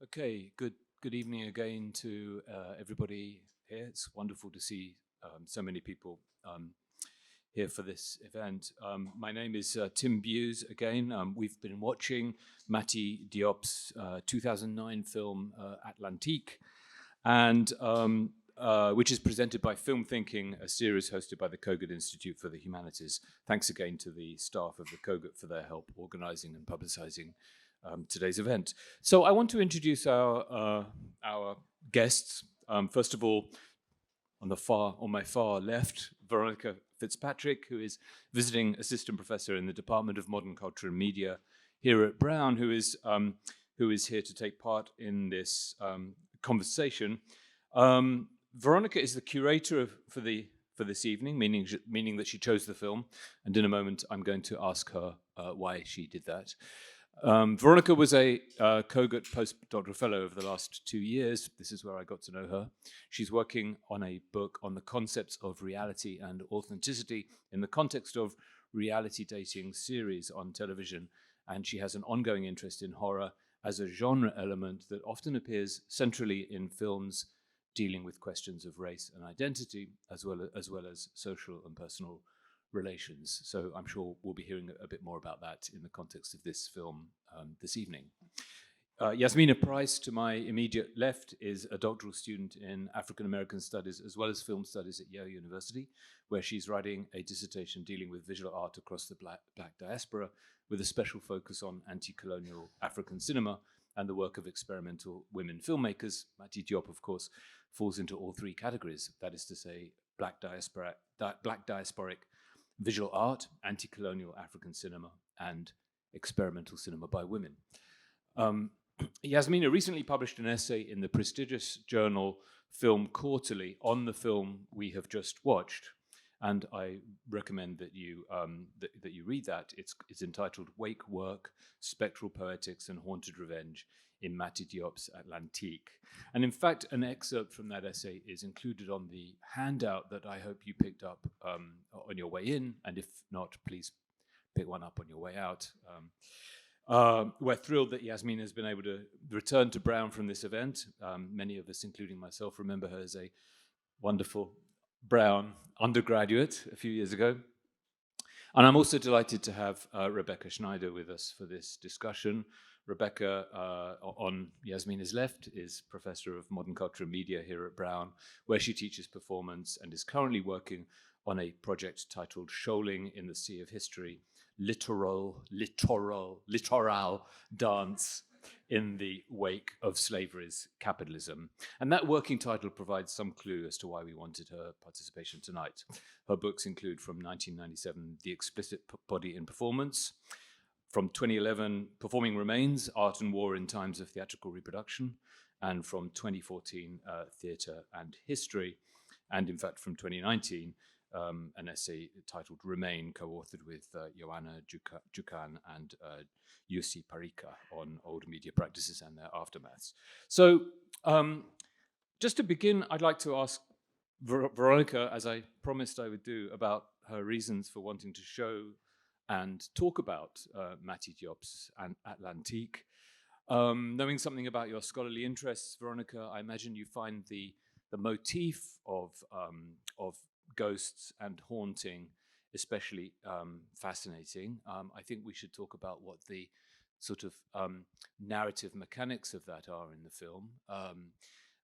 Okay, good evening again to everybody here. It's wonderful to see so many people here for this event. My name is Tim Bewes again. We've been watching Mati Diop's 2009 film Atlantique, and which is presented by Film Thinking, a series hosted by the Kogut Institute for the Humanities. Thanks again to the staff of the Kogut for their help organizing and publicizing today's event. So I want to introduce our guests. First of all, on my far left, Veronica Fitzpatrick, who is visiting assistant professor in the Department of Modern Culture and Media here at Brown, who is here to take part in this conversation. Veronica is the curator for this evening, meaning that she chose the film, and in a moment I'm going to ask her why she did that. Veronica was a Kogut postdoctoral fellow over the last 2 years. This is where I got to know her. She's working on a book on the concepts of reality and authenticity in the context of reality dating series on television, and she has an ongoing interest in horror as a genre element that often appears centrally in films dealing with questions of race and identity, as well as social and personal relations. So I'm sure we'll be hearing a bit more about that in the context of this film this evening. Yasmina Price, to my immediate left, is a doctoral student in African American studies as well as film studies at Yale University, where she's writing a dissertation dealing with visual art across the black diaspora, with a special focus on anti-colonial African cinema and the work of experimental women filmmakers. Mati Diop, of course, falls into all three categories. That is to say, black diasporic visual art, anti-colonial African cinema, and experimental cinema by women. Yasmina recently published an essay in the prestigious journal Film Quarterly on the film we have just watched, and I recommend that you read that. It's entitled "Wake Work: Spectral Poetics and Haunted Revenge in Mati Diop's Atlantique." And in fact, an excerpt from that essay is included on the handout that I hope you picked up on your way in, and if not, please pick one up on your way out. We're thrilled that Yasmina has been able to return to Brown from this event. Many of us, including myself, remember her as a wonderful Brown undergraduate a few years ago. And I'm also delighted to have Rebecca Schneider with us for this discussion. Rebecca, on Yasmina's left, is Professor of Modern Culture and Media here at Brown, where she teaches performance and is currently working on a project titled Shoaling in the Sea of History, Littoral Dance in the Wake of Slavery's Capitalism. And that working title provides some clue as to why we wanted her participation tonight. Her books include, from 1997, The Explicit Body in Performance, from 2011, Performing Remains, Art and War in Times of Theatrical Reproduction, and from 2014, Theatre and History, and in fact from 2019, an essay titled Remain, co-authored with Joanna Jukan and Yussi Parika on old media practices and their aftermaths. So just to begin, I'd like to ask Veronica, as I promised I would do, about her reasons for wanting to show and talk about Mati Diop's Atlantique. Knowing something about your scholarly interests, Veronica, I imagine you find the motif of ghosts and haunting especially fascinating. I think we should talk about what the sort of narrative mechanics of that are in the film.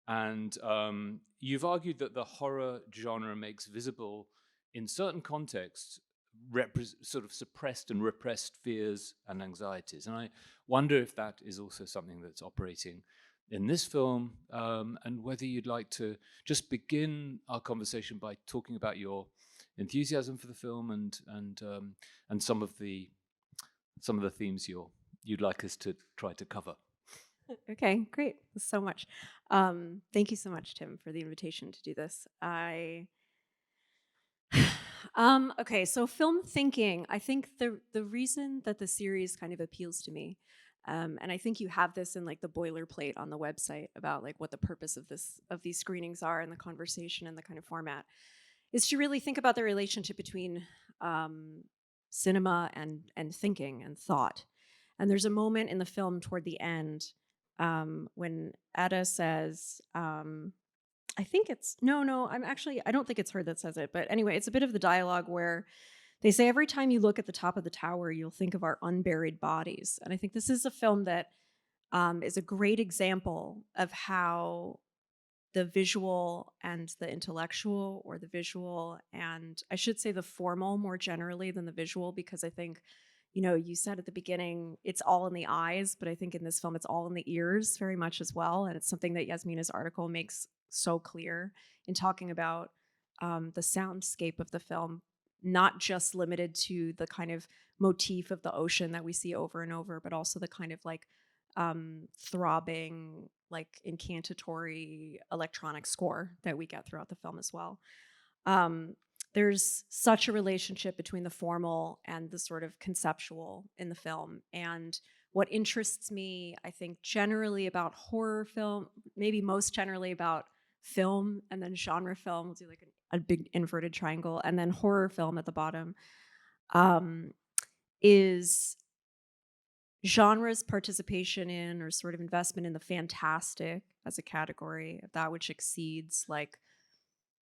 And you've argued that the horror genre makes visible, in certain contexts, sort of suppressed and repressed fears and anxieties. And I wonder if that is also something that's operating in this film, and whether you'd like to just begin our conversation by talking about your enthusiasm for the film and some of the themes you'd like us to try to cover. Okay, great. So much. Thank you so much, Tim, for the invitation to do this. Okay, so film thinking. I think the reason that the series kind of appeals to me, and I think you have this in like the boilerplate on the website about like what the purpose of these screenings are and the conversation and the kind of format, is to really think about the relationship between cinema and thinking and thought. And there's a moment in the film toward the end when Etta says, I think it's no, I don't think it's her that says it, but anyway, it's a bit of the dialogue where they say every time you look at the top of the tower, you'll think of our unburied bodies. And I think this is a film that is a great example of how the visual and the intellectual, or the visual and I should say the formal more generally than the visual, because I think, you said at the beginning, it's all in the eyes, but I think in this film, it's all in the ears very much as well. And it's something that Yasmina's article makes so clear in talking about the soundscape of the film, not just limited to the kind of motif of the ocean that we see over and over, but also the kind of like throbbing, like incantatory electronic score that we get throughout the film as well. Um, there's such a relationship between the formal and the sort of conceptual in the film. And what interests me, I think, generally about horror film, maybe most generally about film and then genre film, we'll do like a big inverted triangle, and then horror film at the bottom, um, is genre's participation in, or sort of investment in, the fantastic as a category, of that which exceeds like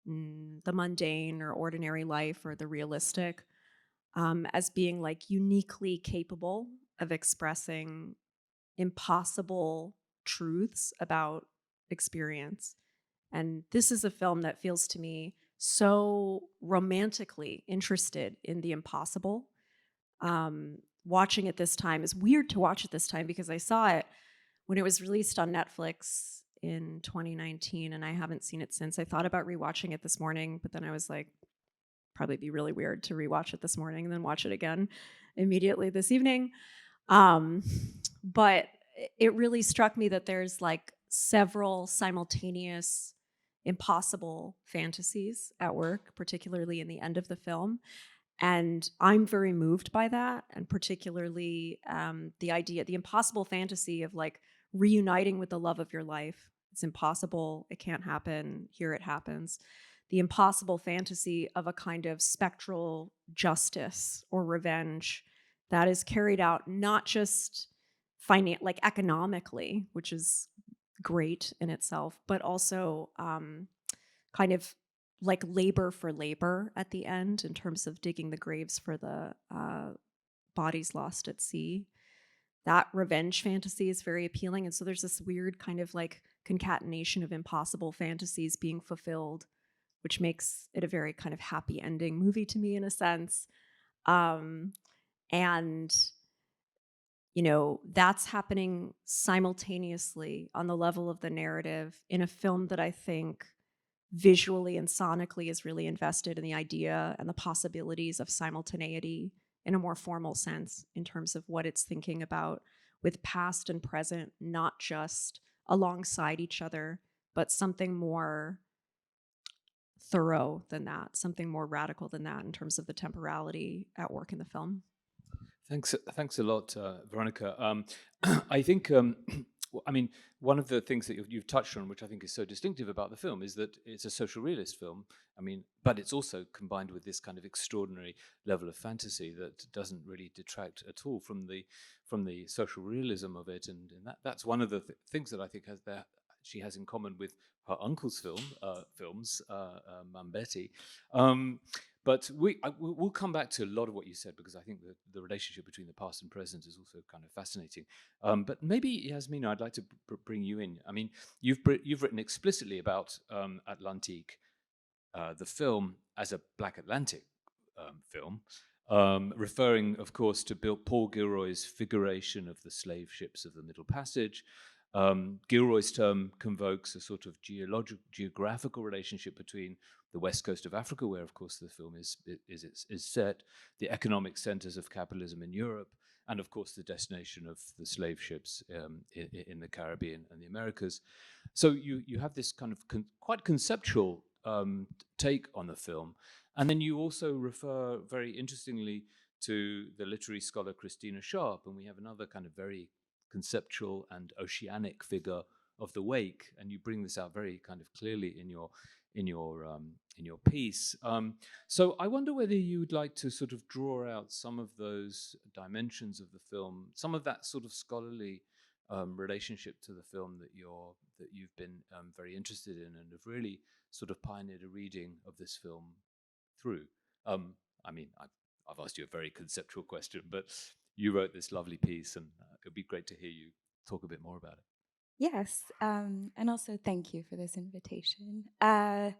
the mundane or ordinary life or the realistic, as being like uniquely capable of expressing impossible truths about experience. And this is a film that feels to me so romantically interested in the impossible. Watching it this time is weird to watch it this time because I saw it when it was released on Netflix in 2019 and I haven't seen it since. I thought about rewatching it this morning, but then I was like, probably be really weird to rewatch it this morning and then watch it again immediately this evening. Um, but it really struck me that there's like several simultaneous impossible fantasies at work, particularly in the end of the film. And I'm very moved by that, and particularly the impossible fantasy of like reuniting with the love of your life. It's impossible. It can't happen. Here it happens. The impossible fantasy of a kind of spectral justice or revenge that is carried out not just like economically, which is great in itself, but also kind of like labor for labor at the end, in terms of digging the graves for the bodies lost at sea. That revenge fantasy is very appealing. And so there's this weird kind of like concatenation of impossible fantasies being fulfilled, which makes it a very kind of happy ending movie to me in a sense. Um, and that's happening simultaneously on the level of the narrative in a film that I think visually and sonically is really invested in the idea and the possibilities of simultaneity in a more formal sense, in terms of what it's thinking about with past and present, not just alongside each other, but something more thorough than that, something more radical than that in terms of the temporality at work in the film. Thanks a lot, Veronica. I think, I mean, one of the things that you've touched on, which I think is so distinctive about the film, is that it's a social realist film. I mean, but it's also combined with this kind of extraordinary level of fantasy that doesn't really detract at all from the social realism of it, and that's one of the things that I think she has in common with her uncle's films, Mum Betty. But we'll come back to a lot of what you said, because I think the relationship between the past and present is also kind of fascinating. But maybe, Yasmina, I'd like to bring you in. I mean, you've written explicitly about Atlantique, the film, as a Black Atlantic film, referring, of course, to Paul Gilroy's figuration of the slave ships of the Middle Passage. Gilroy's term convokes a sort of geographical relationship between the west coast of Africa, where, of course, the film is set, the economic centers of capitalism in Europe, and, of course, the destination of the slave ships in the Caribbean and the Americas. So you have this kind of quite conceptual take on the film. And then you also refer very interestingly to the literary scholar Christina Sharp, and we have another kind of very conceptual and oceanic figure of the wake, and you bring this out very kind of clearly in your piece. So I wonder whether you would like to sort of draw out some of those dimensions of the film, some of that sort of scholarly relationship to the film that you've been very interested in, and have really sort of pioneered a reading of this film through. I mean, I've asked you a very conceptual question, but you wrote this lovely piece, and it would be great to hear you talk a bit more about it. Yes, and also thank you for this invitation. I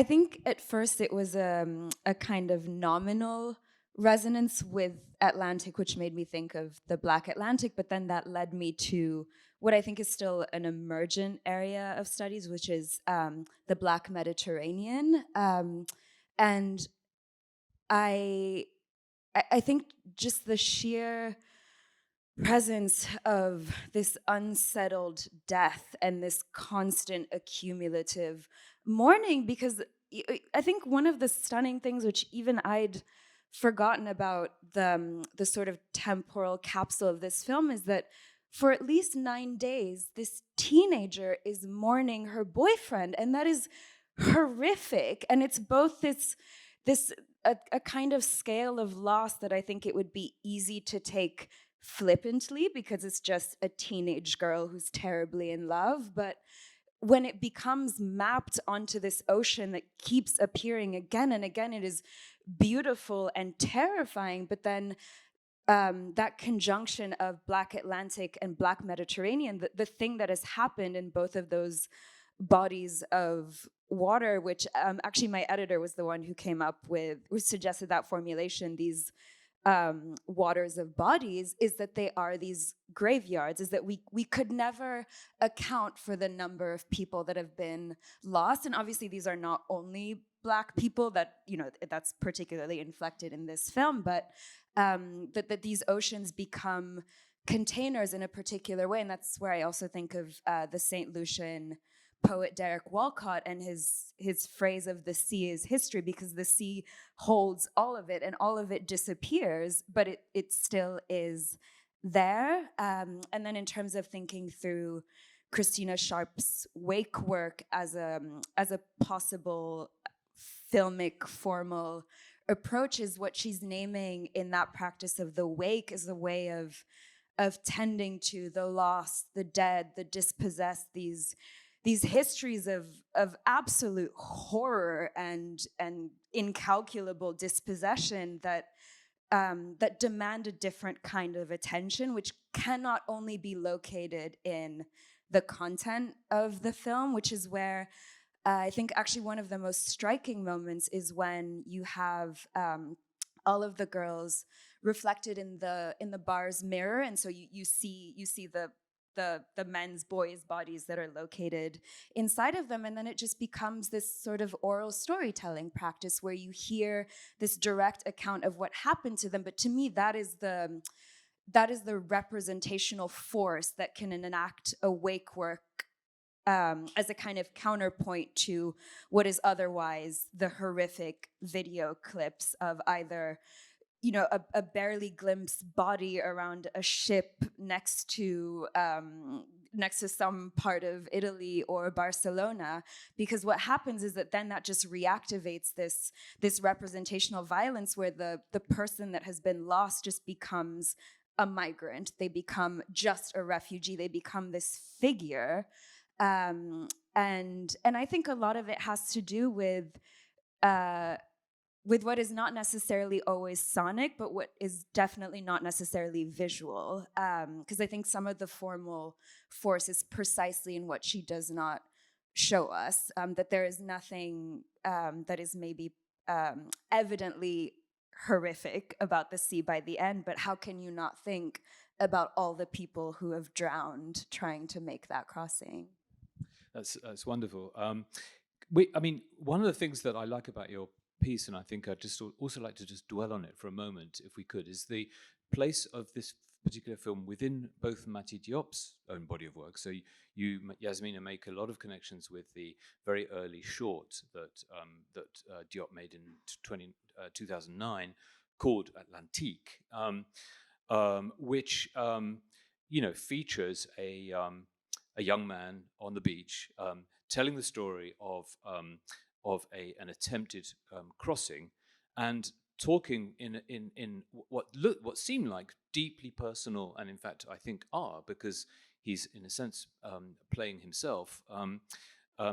think at first it was a kind of nominal resonance with Atlantic, which made me think of the Black Atlantic, but then that led me to what I think is still an emergent area of studies, which is the Black Mediterranean. And I think just the sheer presence of this unsettled death and this constant accumulative mourning, because I think one of the stunning things, which even I'd forgotten about the sort of temporal capsule of this film, is that for at least 9 days this teenager is mourning her boyfriend, and that is horrific. And it's both a kind of scale of loss that I think it would be easy to take flippantly because it's just a teenage girl who's terribly in love. But when it becomes mapped onto this ocean that keeps appearing again and again, it is beautiful and terrifying. But then that conjunction of Black Atlantic and Black Mediterranean, the thing that has happened in both of those bodies of water, which actually my editor was the one who who suggested that formulation, these waters of bodies, is that they are these graveyards, is that we could never account for the number of people that have been lost. And obviously these are not only Black people that's particularly inflected in this film, but that these oceans become containers in a particular way. And that's where I also think of the St. Lucian poet Derek Walcott and his phrase of the sea is history, because the sea holds all of it and all of it disappears, but it still is there. And then in terms of thinking through Christina Sharp's wake work as a possible filmic formal approach, is what she's naming in that practice of the wake is a way of tending to the lost, the dead, the dispossessed, these histories of absolute horror and incalculable dispossession that demand a different kind of attention, which cannot only be located in the content of the film, which is where I think actually one of the most striking moments is when you have all of the girls reflected in the bar's mirror, and so you see the men's, boys' bodies that are located inside of them. And then it just becomes this sort of oral storytelling practice where you hear this direct account of what happened to them. But to me, that is the representational force that can enact a wake work as a kind of counterpoint to what is otherwise the horrific video clips of either a barely glimpsed body around a ship next to some part of Italy or Barcelona. Because what happens is that then that just reactivates this representational violence where the person that has been lost just becomes a migrant. They become just a refugee. They become this figure. And I think a lot of it has to do with what is not necessarily always sonic, but what is definitely not necessarily visual. Because I think some of the formal force is precisely in what she does not show us, that there is nothing that is maybe evidently horrific about the sea by the end, but how can you not think about all the people who have drowned trying to make that crossing? That's wonderful. One of the things that I like about your piece, and I think I'd just also like to just dwell on it for a moment, if we could, is the place of this particular film within both Mati Diop's own body of work. So you Yasmina, make a lot of connections with the very early short that Diop made in 2009 called Atlantique, which features a young man on the beach telling the story of an attempted crossing, and talking in what seem like deeply personal, and in fact I think are, because he's in a sense playing himself,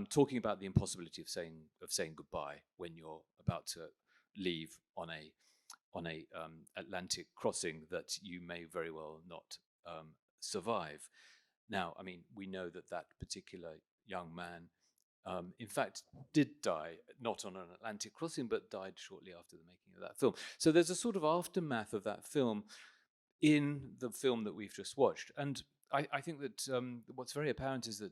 talking about the impossibility of saying goodbye when you're about to leave on a Atlantic crossing that you may very well not survive. Now, I mean, we know that that particular young man, in fact, did die, not on an Atlantic crossing, but died shortly after the making of that film. So there's a sort of aftermath of that film in the film that we've just watched. And I think that what's very apparent is that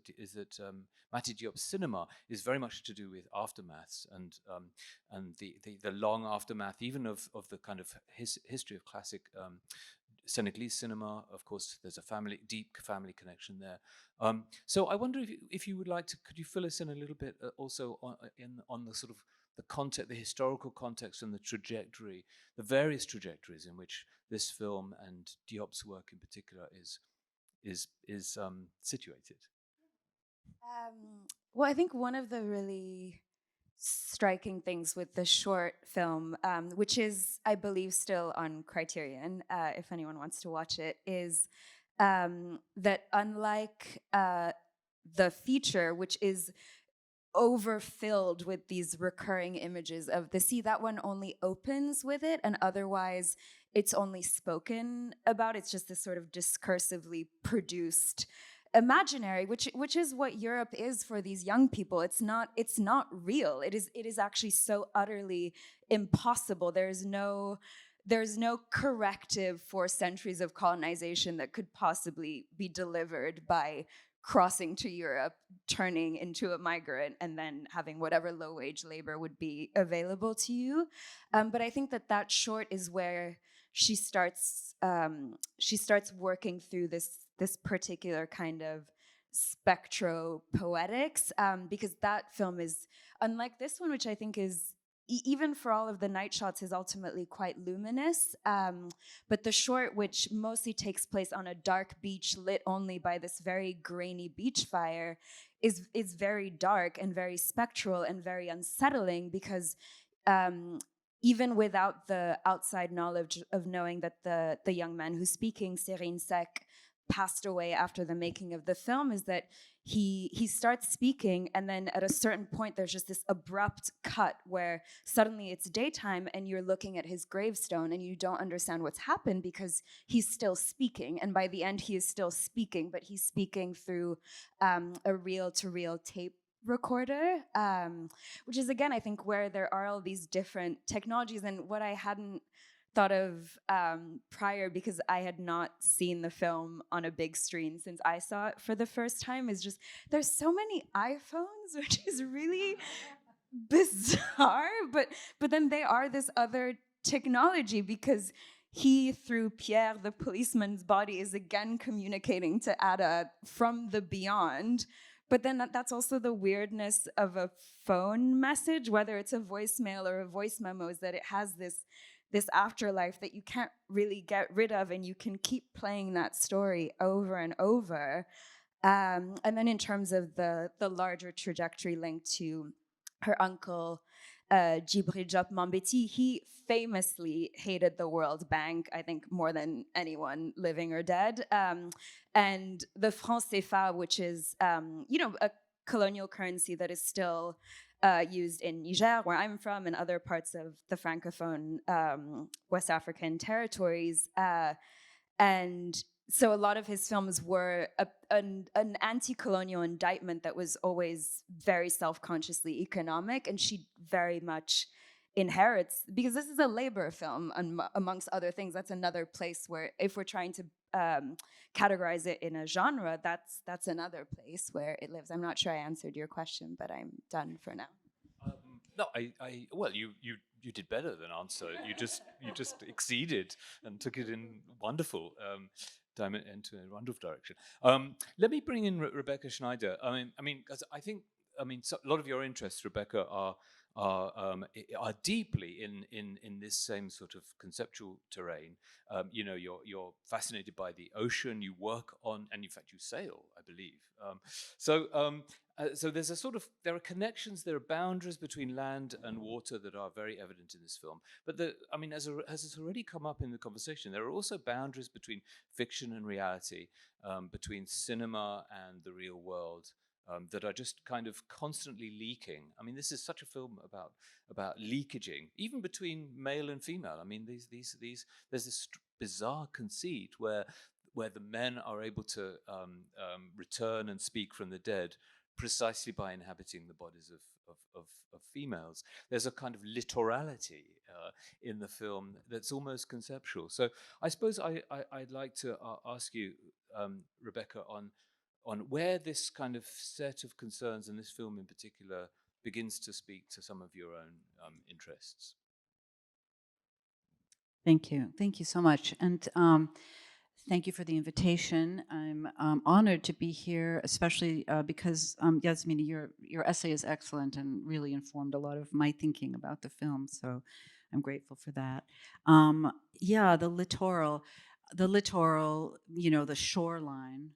Mati Diop's cinema is very much to do with aftermaths and the long aftermath, even of the kind of history of classic Senegalese cinema. Of course, there's a deep family connection there. So I wonder if you would like to, could you fill us in a little bit also on the sort of the context, the historical context, and the trajectory, the various trajectories in which this film and Diop's work in particular is situated. Well, I think one of the really striking things with the short film, which is, I believe, still on Criterion, if anyone wants to watch it, is that unlike the feature, which is overfilled with these recurring images of the sea, that one only opens with it, and otherwise it's only spoken about. It's just this sort of discursively produced imaginary, which is what Europe is for these young people. It's not real. It is actually so utterly impossible. There's no corrective for centuries of colonization that could possibly be delivered by crossing to Europe, turning into a migrant, and then having whatever low-wage labor would be available to you. But I think that short is where she starts working through this particular kind of spectro-poetics, because that film is, unlike this one, which I think is, even for all of the night shots, is ultimately quite luminous. But the short, which mostly takes place on a dark beach lit only by this very grainy beach fire, is very dark and very spectral and very unsettling, because even without the outside knowledge of knowing that the young man who's speaking, Serine Sek, passed away after the making of the film, is that he starts speaking, and then at a certain point there's just this abrupt cut where suddenly it's daytime and you're looking at his gravestone and you don't understand what's happened because he's still speaking, and by the end he is still speaking, but he's speaking through a reel-to-reel tape recorder, which is, again, I think, where there are all these different technologies. And what I hadn't thought of prior, because I had not seen the film on a big screen since I saw it for the first time, is just there's so many iPhones, which is really bizarre, but then they are this other technology, because he, through Pierre, the policeman's body, is again communicating to Ada from the beyond. But then that's also the weirdness of a phone message, whether it's a voicemail or a voice memo, is that it has this afterlife that you can't really get rid of, and you can keep playing that story over and over. And then in terms of the larger trajectory linked to her uncle, Djibril Diop Mambéty, he famously hated the World Bank, I think more than anyone living or dead. And the franc CFA, which is, a colonial currency that is still used in Niger, where I'm from, and other parts of the Francophone West African territories. And so a lot of his films were an anti-colonial indictment that was always very self-consciously economic, and she very much inherits, because this is a labor film, amongst other things. That's another place where, if we're trying to categorize it in a genre, that's another place where it lives. I'm not sure I answered your question, but I'm done for now. No, well, you did better than answer. You just exceeded and took it in wonderful into a wonderful direction. Let me bring in Rebecca Schneider. I mean, because I think, so a lot of your interests, Rebecca, are deeply in this same sort of conceptual terrain. You're fascinated by the ocean. You work on, and in fact, you sail, I believe. So there's a sort of, there are connections, there are boundaries between land and water that are very evident in this film. But I mean, as has already come up in the conversation, there are also boundaries between fiction and reality, between cinema and the real world, that are just kind of constantly leaking. I mean, this is such a film about leakaging, even between male and female. I mean, there's this bizarre conceit where the men are able to return and speak from the dead precisely by inhabiting the bodies of females. There's a kind of litorality in the film that's almost conceptual. So I suppose I'd like to ask you, Rebecca, on where this kind of set of concerns, and this film in particular, begins to speak to some of your own interests. Thank you. Thank you so much. And thank you for the invitation. I'm honored to be here, especially because, Yasmina, your essay is excellent and really informed a lot of my thinking about the film. So I'm grateful for that. Yeah, the littoral, the shoreline,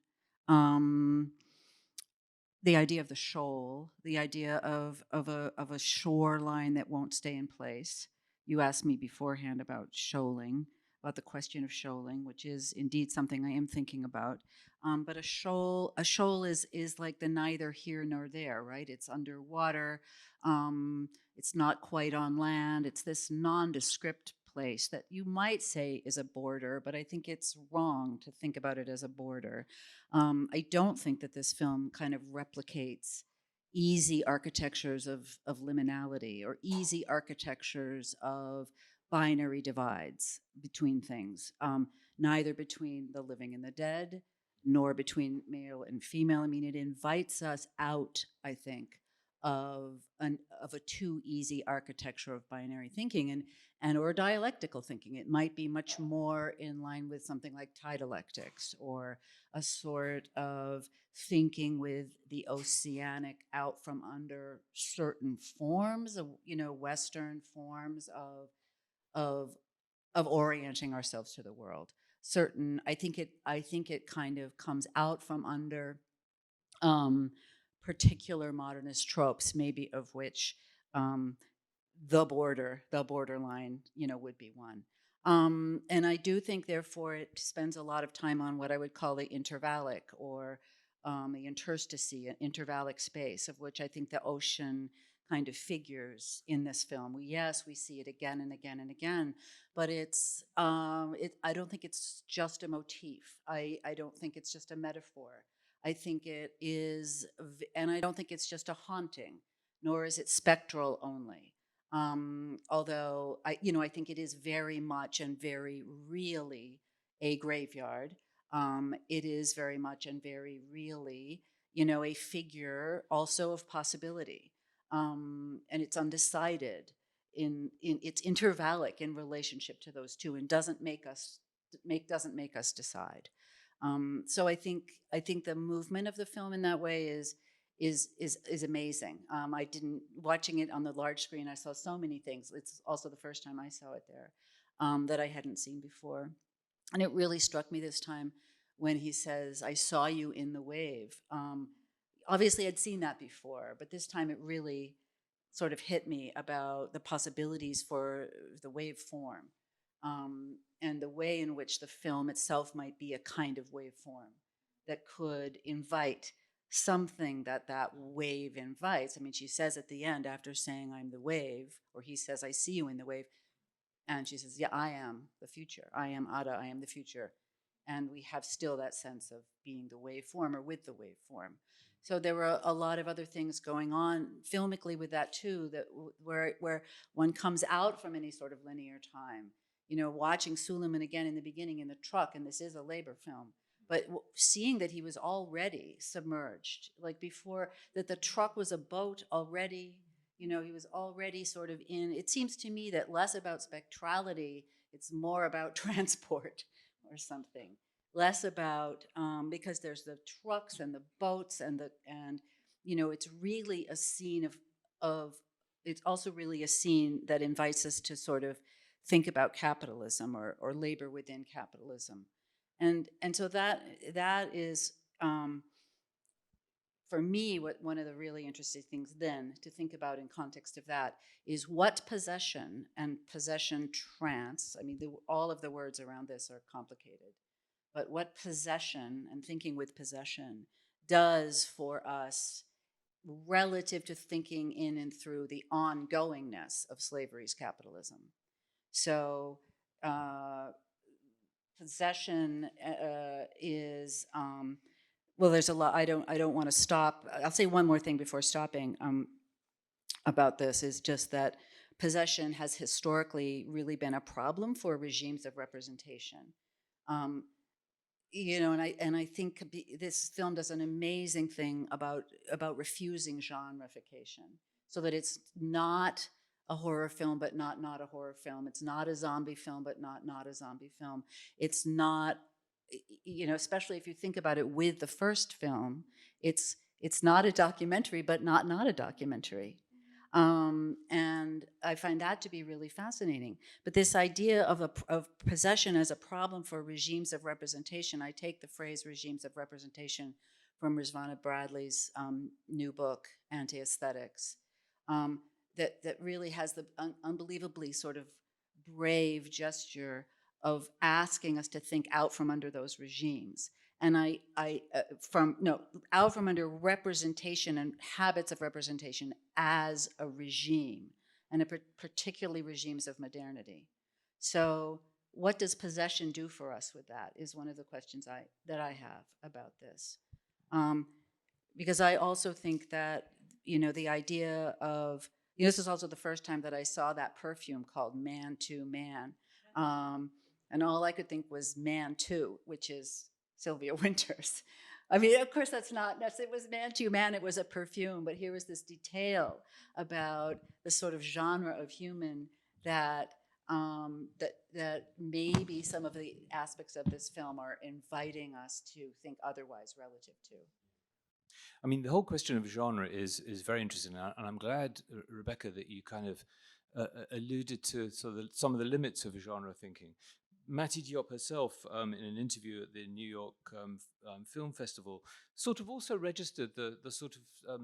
the idea of the shoal, the idea of a shoreline that won't stay in place. You asked me beforehand about shoaling, about the question of shoaling, which is indeed something I am thinking about. But a shoal is like the neither here nor there, right? It's underwater. It's not quite on land. It's this nondescript place that you might say is a border, but I think it's wrong to think about it as a border. I don't think that this film kind of replicates easy architectures of liminality or easy architectures of binary divides between things, neither between the living and the dead, nor between male and female. I mean, it invites us out, I think, of a too easy architecture of binary thinking and or dialectical thinking. It might be much more in line with something like dialectics or a sort of thinking with the oceanic out from under certain forms of, Western forms of orienting ourselves to the world. I think it kind of comes out from under particular modernist tropes, maybe of which um, the borderline, would be one. And I do think, therefore, it spends a lot of time on what I would call the intervallic or the interstice, an intervallic space, of which I think the ocean kind of figures in this film. Yes, we see it again and again and again, but I don't think it's just a motif. I don't think it's just a metaphor. I think it is, and I don't think it's just a haunting, nor is it spectral only. Although I think it is very much and very really a graveyard. It is very much and very really, a figure also of possibility, and it's undecided in it's intervallic in relationship to those two, and doesn't make us decide. So I think the movement of the film in that way is amazing. I didn't watching it on the large screen. I saw so many things. It's also the first time I saw it there that I hadn't seen before, and it really struck me this time when he says, "I saw you in the wave." Obviously, I'd seen that before, but this time it really sort of hit me about the possibilities for the wave form, and the way in which the film itself might be a kind of wave form that could invite something that wave invites. I mean, she says at the end, after saying, "I'm the wave," or he says, "I see you in the wave," and she says, "Yeah, I am the future. I am Ada. I am the future." And we have still that sense of being the wave form or with the wave form. So there were a lot of other things going on filmically with that too, that where one comes out from any sort of linear time. Watching Suleiman again in the beginning in the truck, and this is a labor film, but seeing that he was already submerged, like before, that the truck was a boat already. He was already sort of in. It seems to me that less about spectrality, it's more about transport or something. Less about because there's the trucks and the boats and it's really a scene of it's also really a scene that invites us to sort of think about capitalism or labor within capitalism, and so that is for me, one of the really interesting things then to think about in context of that is what possession and possession trance, I mean, all of the words around this are complicated, but what possession and thinking with possession does for us relative to thinking in and through the ongoingness of slavery's capitalism. So possession is well, there's a lot. I don't want to stop. I'll say one more thing before stopping about this, is just that possession has historically really been a problem for regimes of representation. You know, and I think this film does an amazing thing about refusing genreification, so that it's not a horror film, but not a horror film. It's not a zombie film, but not a zombie film. It's not, you know, especially if you think about it with the first film, it's not a documentary, but not a documentary. And I find that to be really fascinating. But this idea of possession as a problem for regimes of representation, I take the phrase regimes of representation from Rizvana Bradley's new book, Anti-Aesthetics, that really has the unbelievably sort of brave gesture of asking us to think out from under those regimes. And out from under representation and habits of representation as a regime, and particularly regimes of modernity. So what does possession do for us with that is one of the questions that I have about this. Because I also think that, you know, the idea of, you know, this is also the first time that I saw that perfume called Man to Man. And all I could think was Man 2, which is Sylvia Winters. I mean, of course, it was Man to Man, it was a perfume, but here was this detail about the sort of genre of human that maybe some of the aspects of this film are inviting us to think otherwise relative to. I mean, the whole question of genre is very interesting, and I'm glad, Rebecca, that you kind of alluded to some of the limits of genre thinking. Matty Diop herself, in an interview at the New York Film Festival, sort of also registered the sort of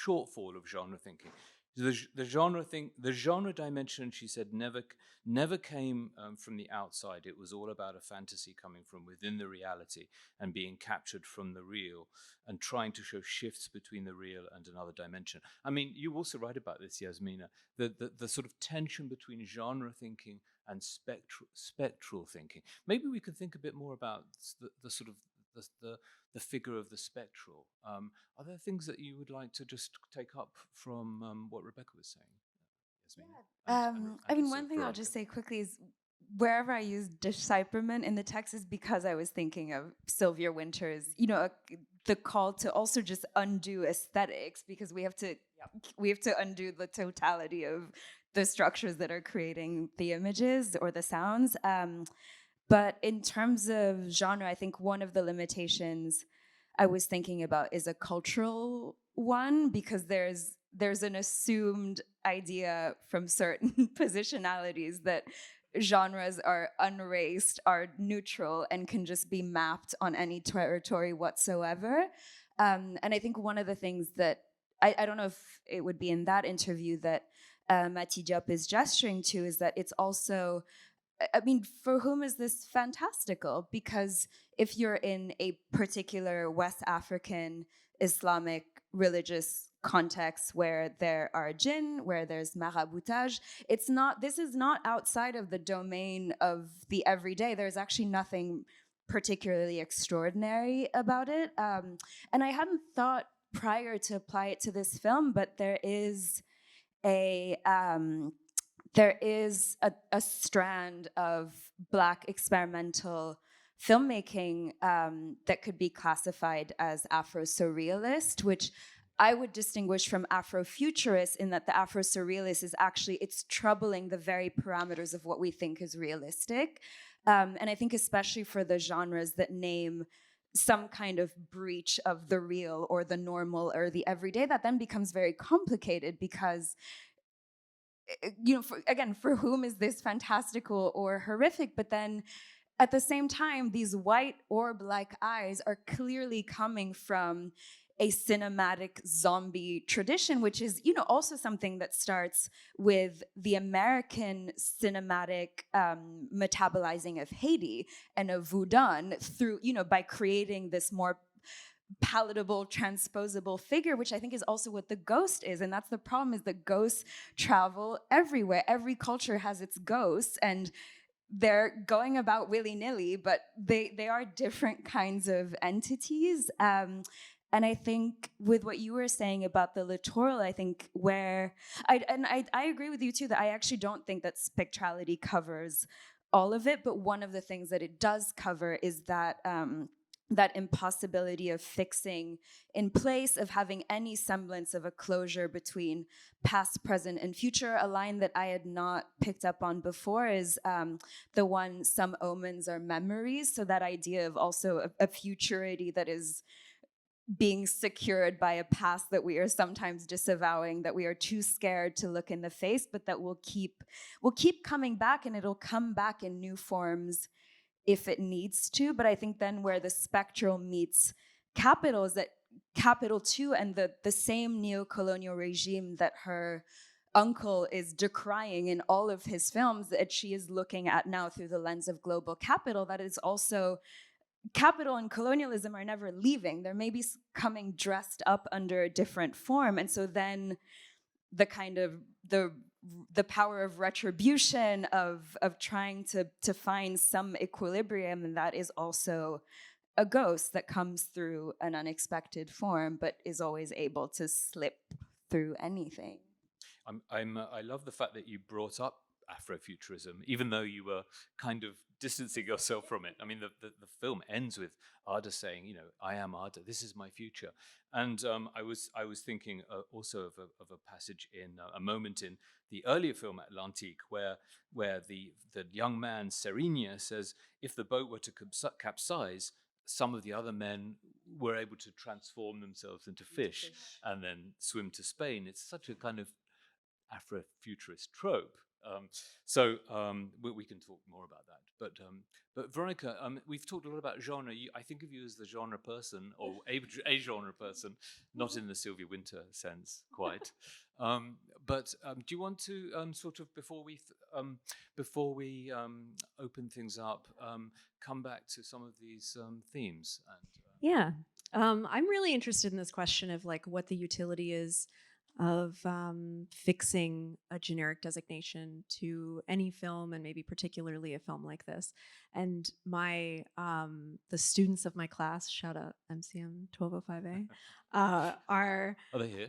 shortfall of genre thinking. The genre dimension, she said, never came from the outside. It was all about a fantasy coming from within the reality and being captured from the real, and trying to show shifts between the real and another dimension. I mean, you also write about this, Yasmina, the sort of tension between genre thinking and spectral thinking. Maybe we could think a bit more about the sort of the figure of the spectral. Are there things that you would like to just take up from what Rebecca was saying, Yasmina? I mean, one thing I'll just say quickly is wherever I use decipherment in the text is because I was thinking of Sylvia Winters, you know, the call to also just undo aesthetics, because we have to undo the totality of the structures that are creating the images or the sounds. But in terms of genre, I think one of the limitations I was thinking about is a cultural one, because there's an assumed idea from certain positionalities that genres are unraced, are neutral, and can just be mapped on any territory whatsoever. And I think one of the things that, I don't know if it would be in that interview that Matty Diop is gesturing to, is that it's also, I mean, for whom is this fantastical? Because if you're in a particular West African Islamic religious context where there are jinn, where there's maraboutage, this is not outside of the domain of the everyday. There's actually nothing particularly extraordinary about it. And I hadn't thought prior to apply it to this film, but there is a strand of Black experimental filmmaking that could be classified as Afro-surrealist, which I would distinguish from Afrofuturist, in that the Afro-surrealist is actually, it's troubling the very parameters of what we think is realistic. And I think especially for the genres that name some kind of breach of the real or the normal or the everyday, that then becomes very complicated, because you know, for whom is this fantastical or horrific? But then at the same time, these white orb-like eyes are clearly coming from a cinematic zombie tradition, which is, you know, also something that starts with the American cinematic metabolizing of Haiti and of Voodoo through, you know, by creating this more palatable, transposable figure, which I think is also what the ghost is. And that's the problem, is that ghosts travel everywhere. Every culture has its ghosts, and they're going about willy-nilly, but they are different kinds of entities. And I think with what you were saying about the littoral, I think where I agree with you too, that I actually don't think that spectrality covers all of it, but one of the things that it does cover is that that impossibility of fixing in place, of having any semblance of a closure between past, present, and future. A line that I had not picked up on before is the one, "Some omens are memories." So that idea of also a futurity that is being secured by a past that we are sometimes disavowing, that we are too scared to look in the face, but that will keep coming back, and it'll come back in new forms if it needs to. But I think then where the spectral meets capital is that capital too, and the same neo-colonial regime that her uncle is decrying in all of his films, that she is looking at now through the lens of global capital, that is also capital and colonialism are never leaving. They're maybe coming dressed up under a different form. And so then the kind of the power of retribution, of trying to find some equilibrium, and that is also a ghost that comes through an unexpected form, but is always able to slip through anything. I love the fact that you brought up Afrofuturism, even though you were kind of distancing yourself from it. I mean, the film ends with Ada saying, you know, "I am Ada. This is my future." And I was thinking also of a passage in a moment in the earlier film Atlantique, where the young man Serigne says, if the boat were to capsize, some of the other men were able to transform themselves into fish and then swim to Spain. It's such a kind of Afrofuturist trope. We can talk more about that. But Veronica, we've talked a lot about genre. I think of you as the genre person, or a genre person, not in the Sylvia Wynter sense quite. But do you want to sort of, before we open things up, come back to some of these themes? And Yeah. I'm really interested in this question of like what the utility is of fixing a generic designation to any film, and maybe particularly a film like this. And my the students of my class, shout out MCM 1205A, are they here?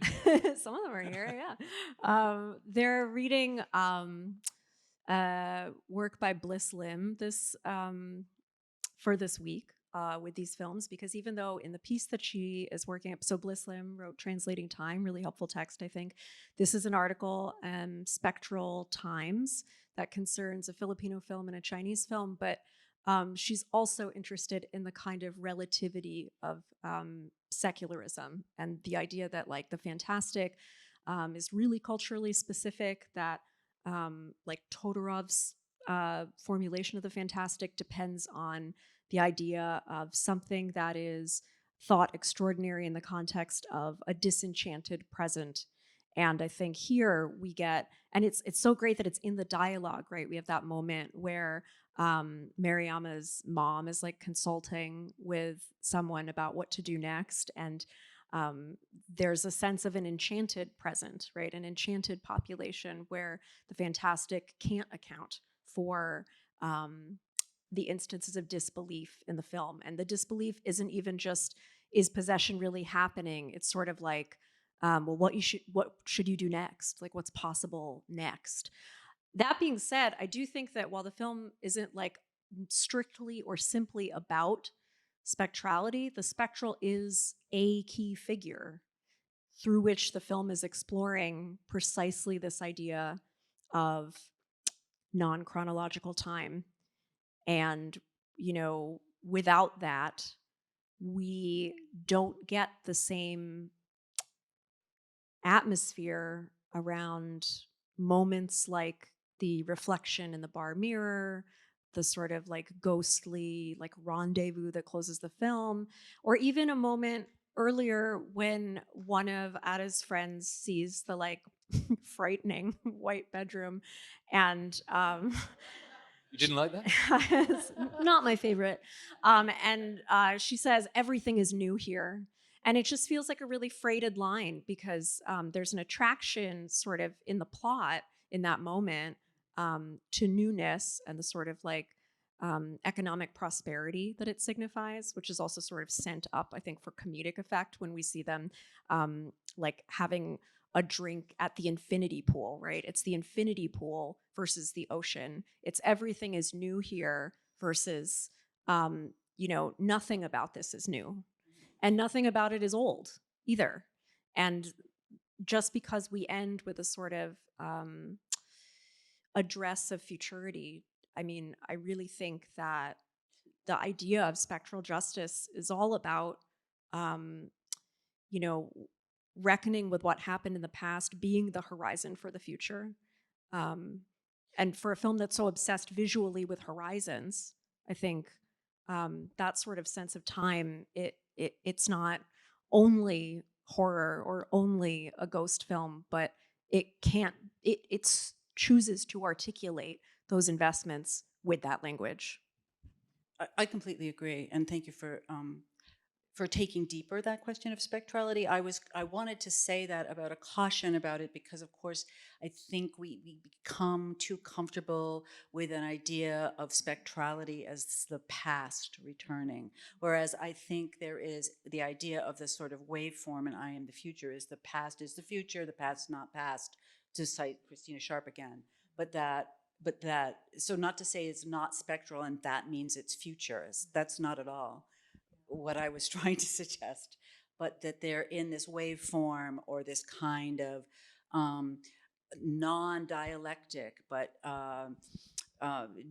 some of them are here, yeah. They're reading work by Bliss Lim for this week. With these films, because even though in the piece that she is working up, so Bliss Lim wrote Translating Time, really helpful text, I think. This is an article, Spectral Times, that concerns a Filipino film and a Chinese film, but she's also interested in the kind of relativity of secularism, and the idea that like the fantastic is really culturally specific, that like Todorov's formulation of the fantastic depends on the idea of something that is thought extraordinary in the context of a disenchanted present. And I think here we get, and it's so great that it's in the dialogue, right? We have that moment where Mariama's mom is like consulting with someone about what to do next. And there's a sense of an enchanted present, right? An enchanted population where the fantastic can't account for the instances of disbelief in the film. And the disbelief isn't even just, is possession really happening? It's sort of like, well, what should you do next? Like, what's possible next? That being said, I do think that while the film isn't like strictly or simply about spectrality, the spectral is a key figure through which the film is exploring precisely this idea of non-chronological time. And, you know, without that, we don't get the same atmosphere around moments like the reflection in the bar mirror, the sort of like ghostly like rendezvous that closes the film, or even a moment earlier when one of Ada's friends sees the like frightening white bedroom, and You didn't like that? it's not my favorite. And she says, everything is new here. And it just feels like a really freighted line because there's an attraction sort of in the plot in that moment to newness and the sort of like economic prosperity that it signifies, which is also sort of sent up, I think, for comedic effect when we see them like having a drink at the infinity pool, right? It's the infinity pool versus the ocean. It's everything is new here versus, nothing about this is new. And nothing about it is old either. And just because we end with a sort of address of futurity, I mean, I really think that the idea of spectral justice is all about, um, you know, reckoning with what happened in the past, being the horizon for the future. Um, and for a film that's so obsessed visually with horizons, I think that sort of sense of time, it's not only horror or only a ghost film, but it can't, it's chooses to articulate those investments with that language. I completely agree, and thank you for taking deeper that question of spectrality. I wanted to say that about a caution about it because, of course, I think we become too comfortable with an idea of spectrality as the past returning, whereas I think there is the idea of this sort of waveform, and I am the future is the past is the future, the past not past, to cite Christina Sharp again, but that so not to say it's not spectral and that means it's future. That's not at all what I was trying to suggest, but that they're in this waveform or this kind of non-dialectic, but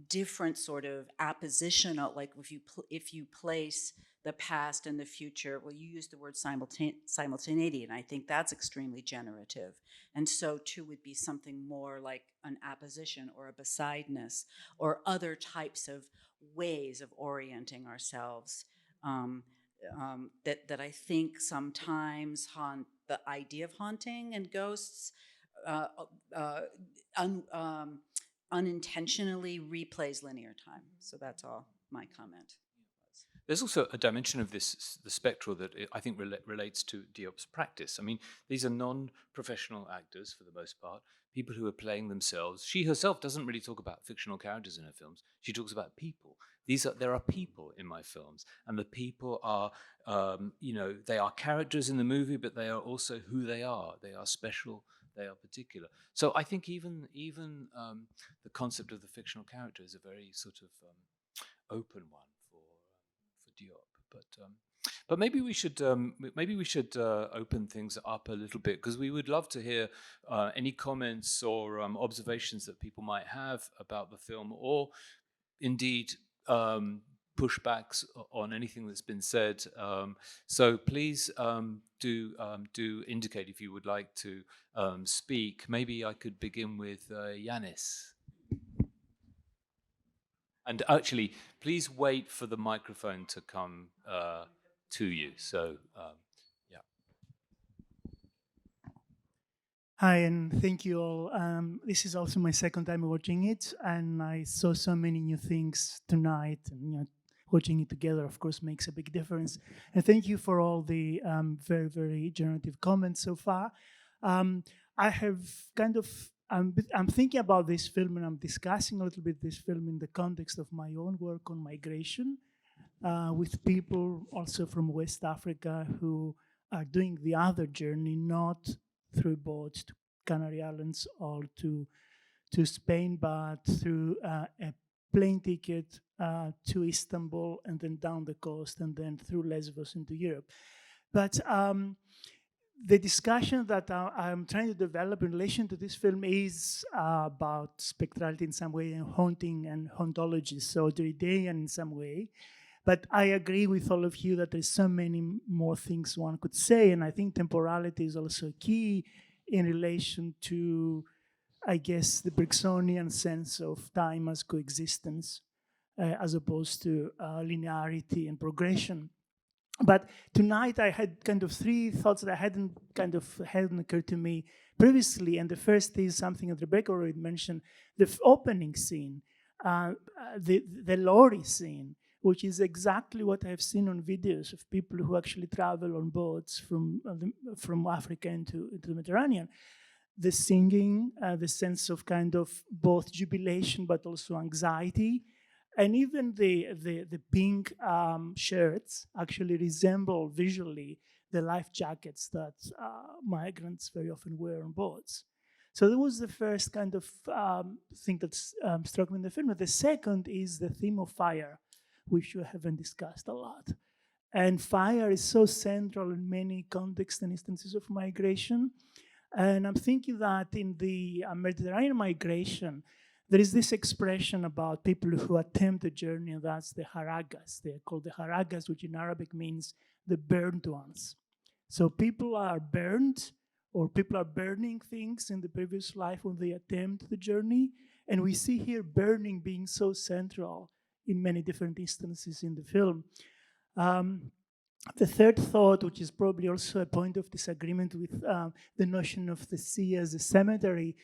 different sort of appositional. Like if you place the past and the future, well, you use the word simultaneity, and I think that's extremely generative. And so too would be something more like an apposition or a besideness or other types of ways of orienting ourselves that I think sometimes haunt the idea of haunting and ghosts uh, uh, un, unintentionally replays linear time. So that's all my comment. There's also a dimension of this, the spectral, that I think relates to Diop's practice. I mean, these are non-professional actors for the most part, people who are playing themselves. She herself doesn't really talk about fictional characters in her films. She talks about people. There are people in my films, and the people are, they are characters in the movie, but they are also who they are. They are special. They are particular. So I think even the concept of the fictional character is a very sort of open one for Diop. But maybe we should open things up a little bit, because we would love to hear any comments or observations that people might have about the film, or indeed pushbacks on anything that's been said. So please do indicate if you would like to speak. Maybe I could begin with Yanis. And actually, please wait for the microphone to come to you. So, yeah. Hi, and thank you all. This is also my second time watching it, and I saw so many new things tonight. And watching it together, of course, makes a big difference. And thank you for all the very, very generative comments so far. I have kind of I'm thinking about this film, and I'm discussing a little bit this film in the context of my own work on migration with people also from West Africa who are doing the other journey, not through boats to Canary Islands or to Spain, but through a plane ticket to Istanbul and then down the coast and then through Lesbos into Europe. But the discussion that I'm trying to develop in relation to this film is about spectrality in some way, and haunting and hauntology, so Derridean in some way. But I agree with all of you that there's so many more things one could say, and I think temporality is also key in relation to, I guess, the Bergsonian sense of time as coexistence, as opposed to linearity and progression. But tonight I had kind of three thoughts that hadn't occurred to me previously. And the first is something that Rebecca already mentioned: the opening scene, the lorry scene, which is exactly what I've seen on videos of people who actually travel on boats from Africa into the Mediterranean. The singing, the sense of kind of both jubilation but also anxiety, and even the pink shirts actually resemble visually the life jackets that migrants very often wear on boats. So that was the first kind of thing that struck me in the film. And the second is the theme of fire, which we haven't discussed a lot. And fire is so central in many contexts and instances of migration. And I'm thinking that in the Mediterranean migration, there is this expression about people who attempt a journey, and that's the haragas. They're called the haragas, which in Arabic means the burned ones. So people are burned, or people are burning things in the previous life when they attempt the journey. And we see here burning being so central in many different instances in the film. The third thought, which is probably also a point of disagreement with the notion of the sea as a cemetery,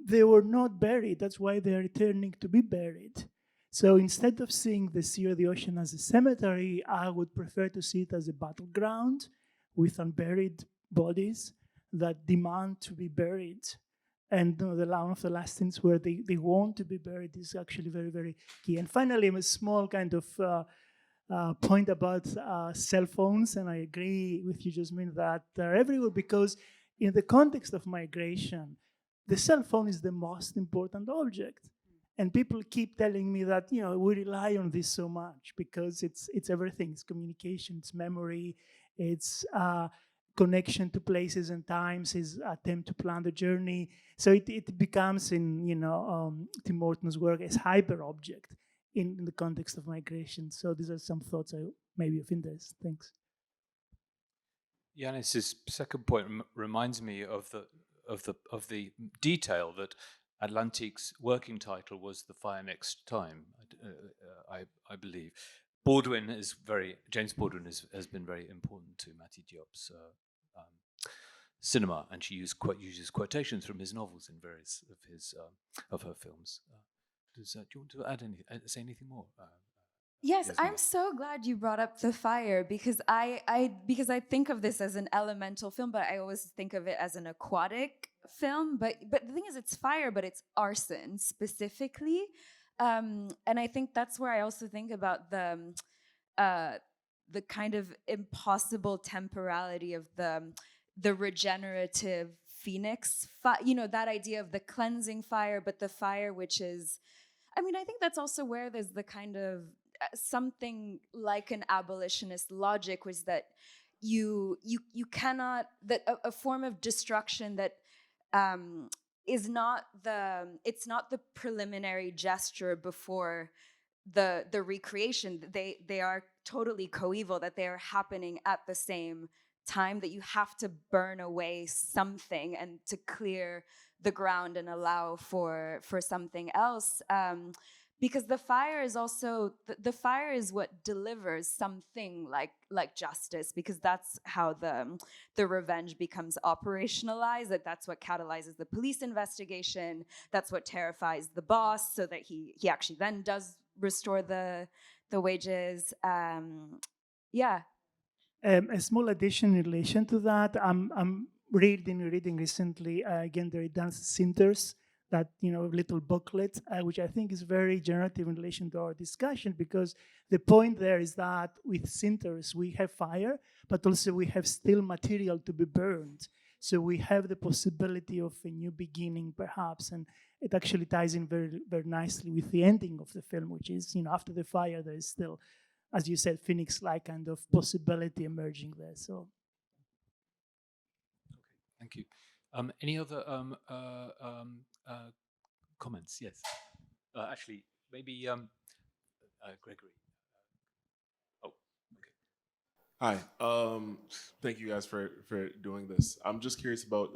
they were not buried. That's why they are returning to be buried. So instead of seeing the sea or the ocean as a cemetery, I would prefer to see it as a battleground with unburied bodies that demand to be buried. And one of the last things where they want to be buried is actually very, very key. And finally, a small kind of point about cell phones, and I agree with you, Jasmine, that they're everywhere because in the context of migration, the cell phone is the most important object. And people keep telling me that, we rely on this so much because it's everything. It's communication, it's memory, it's connection to places and times, his attempt to plan the journey. So it becomes in, Tim Horton's work as hyper object in the context of migration. So these are some thoughts maybe of interest. Thanks. Yanis's second point reminds me of the detail that Atlantic's working title was "The Fire Next Time." I believe James Baldwin has been very important to Mati Diop's cinema, and she uses quotations from his novels in various of her films. Do you want to say anything more? Yes, Yasmina? I'm so glad you brought up the fire because I think of this as an elemental film, but I always think of it as an aquatic film. But the thing is, it's fire, but it's arson specifically, and I think that's where I also think about the kind of impossible temporality of the regenerative phoenix. That idea of the cleansing fire, but the fire which is. I think that's also where there's the kind of something like an abolitionist logic, was that you cannot, that a form of destruction that is not it's not the preliminary gesture before the recreation. They are totally coeval, that they are happening at the same time, that you have to burn away something and to clear the ground and allow for something else, because the fire is also the fire is what delivers something like justice, because that's how the revenge becomes operationalized, that's what catalyzes the police investigation, that's what terrifies the boss, so that he actually then does restore the wages. Yeah. A small addition in relation to that, I'm reading recently again the Dance Sinters, that little booklet, which I think is very generative in relation to our discussion, because the point there is that with sinters we have fire, but also we have still material to be burned. So we have the possibility of a new beginning, perhaps, and it actually ties in very, very nicely with the ending of the film, which is, after the fire, there is still, as you said, phoenix-like kind of possibility emerging there. So, Okay, thank you. Any other comments? Yes. Actually, maybe Gregory. Oh, okay. Hi. Thank you guys for doing this. I'm just curious about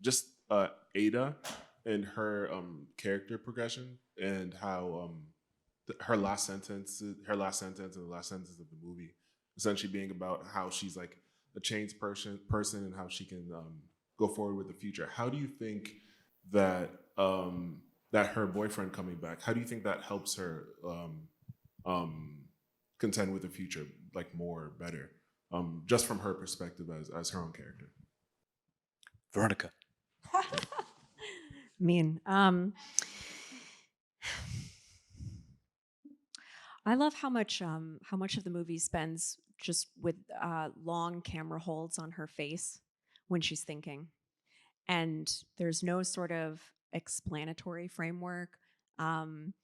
just Ada and her character progression, and how her last sentence and the last sentence of the movie essentially being about how she's like a changed person and how she can go forward with the future. How do you think that that her boyfriend coming back, how do you think that helps her contend with the future like more better, just from her perspective as her own character? Veronica. Mean. I love how much of the movie spends just with long camera holds on her face when she's thinking, and there's no sort of explanatory framework. Um,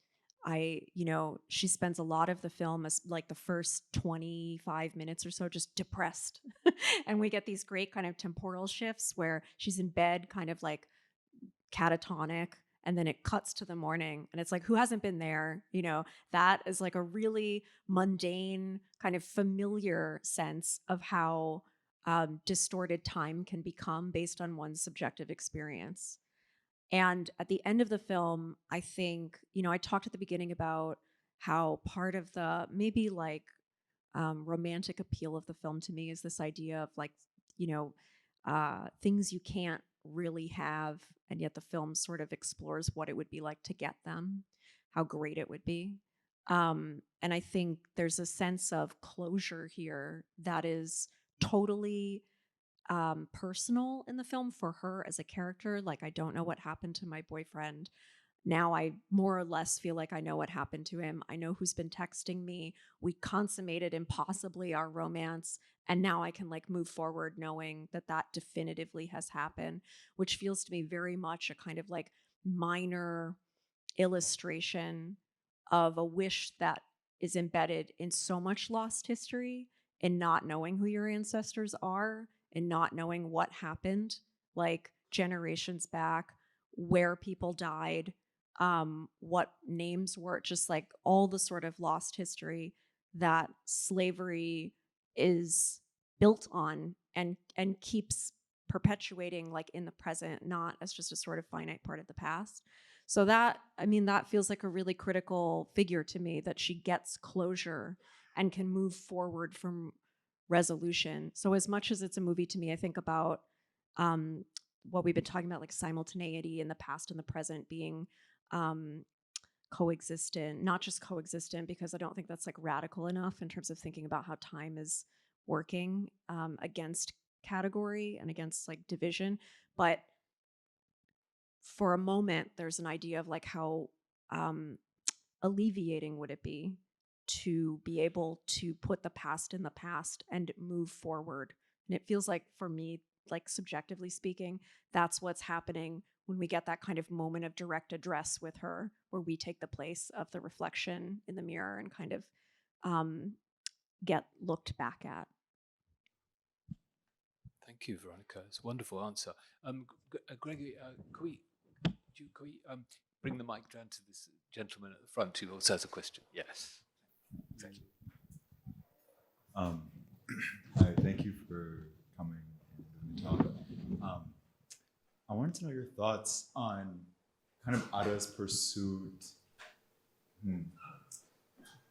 she spends a lot of the film, as like the first 25 minutes or so, just depressed, and we get these great kind of temporal shifts where she's in bed, kind of like catatonic, and then it cuts to the morning and it's like, who hasn't been there? That is like a really mundane kind of familiar sense of how distorted time can become based on one's subjective experience. And at the end of the film, I think, I talked at the beginning about how part of the maybe like romantic appeal of the film to me is this idea of like, things you can't really have, and yet the film sort of explores what it would be like to get them, how great it would be. And I think there's a sense of closure here that is totally personal in the film for her as a character. Like, I don't know what happened to my boyfriend. Now I more or less feel like I know what happened to him. I know who's been texting me. We consummated impossibly our romance. And now I can like move forward knowing that that definitively has happened, which feels to me very much a kind of like minor illustration of a wish that is embedded in so much lost history, in not knowing who your ancestors are and not knowing what happened like generations back, where people died, what names were, just like all the sort of lost history that slavery is built on and keeps perpetuating like in the present, not as just a sort of finite part of the past. So that, I mean, that feels like a really critical figure to me, that she gets closure and can move forward from resolution. So as much as it's a movie to me, I think about what we've been talking about, like simultaneity in the past and the present being coexistent, not just coexistent, because I don't think that's like radical enough in terms of thinking about how time is working against category and against like division. But for a moment, there's an idea of like how alleviating would it be to be able to put the past in the past and move forward. And it feels like, for me, like subjectively speaking, that's what's happening when we get that kind of moment of direct address with her, where we take the place of the reflection in the mirror and kind of get looked back at. Thank you, Veronica. It's a wonderful answer. Gregory, can we bring the mic down to this gentleman at the front who also has a question? Yes. Thank you. Hi, thank you for coming and talk. I wanted to know your thoughts on kind of Ada's pursuit.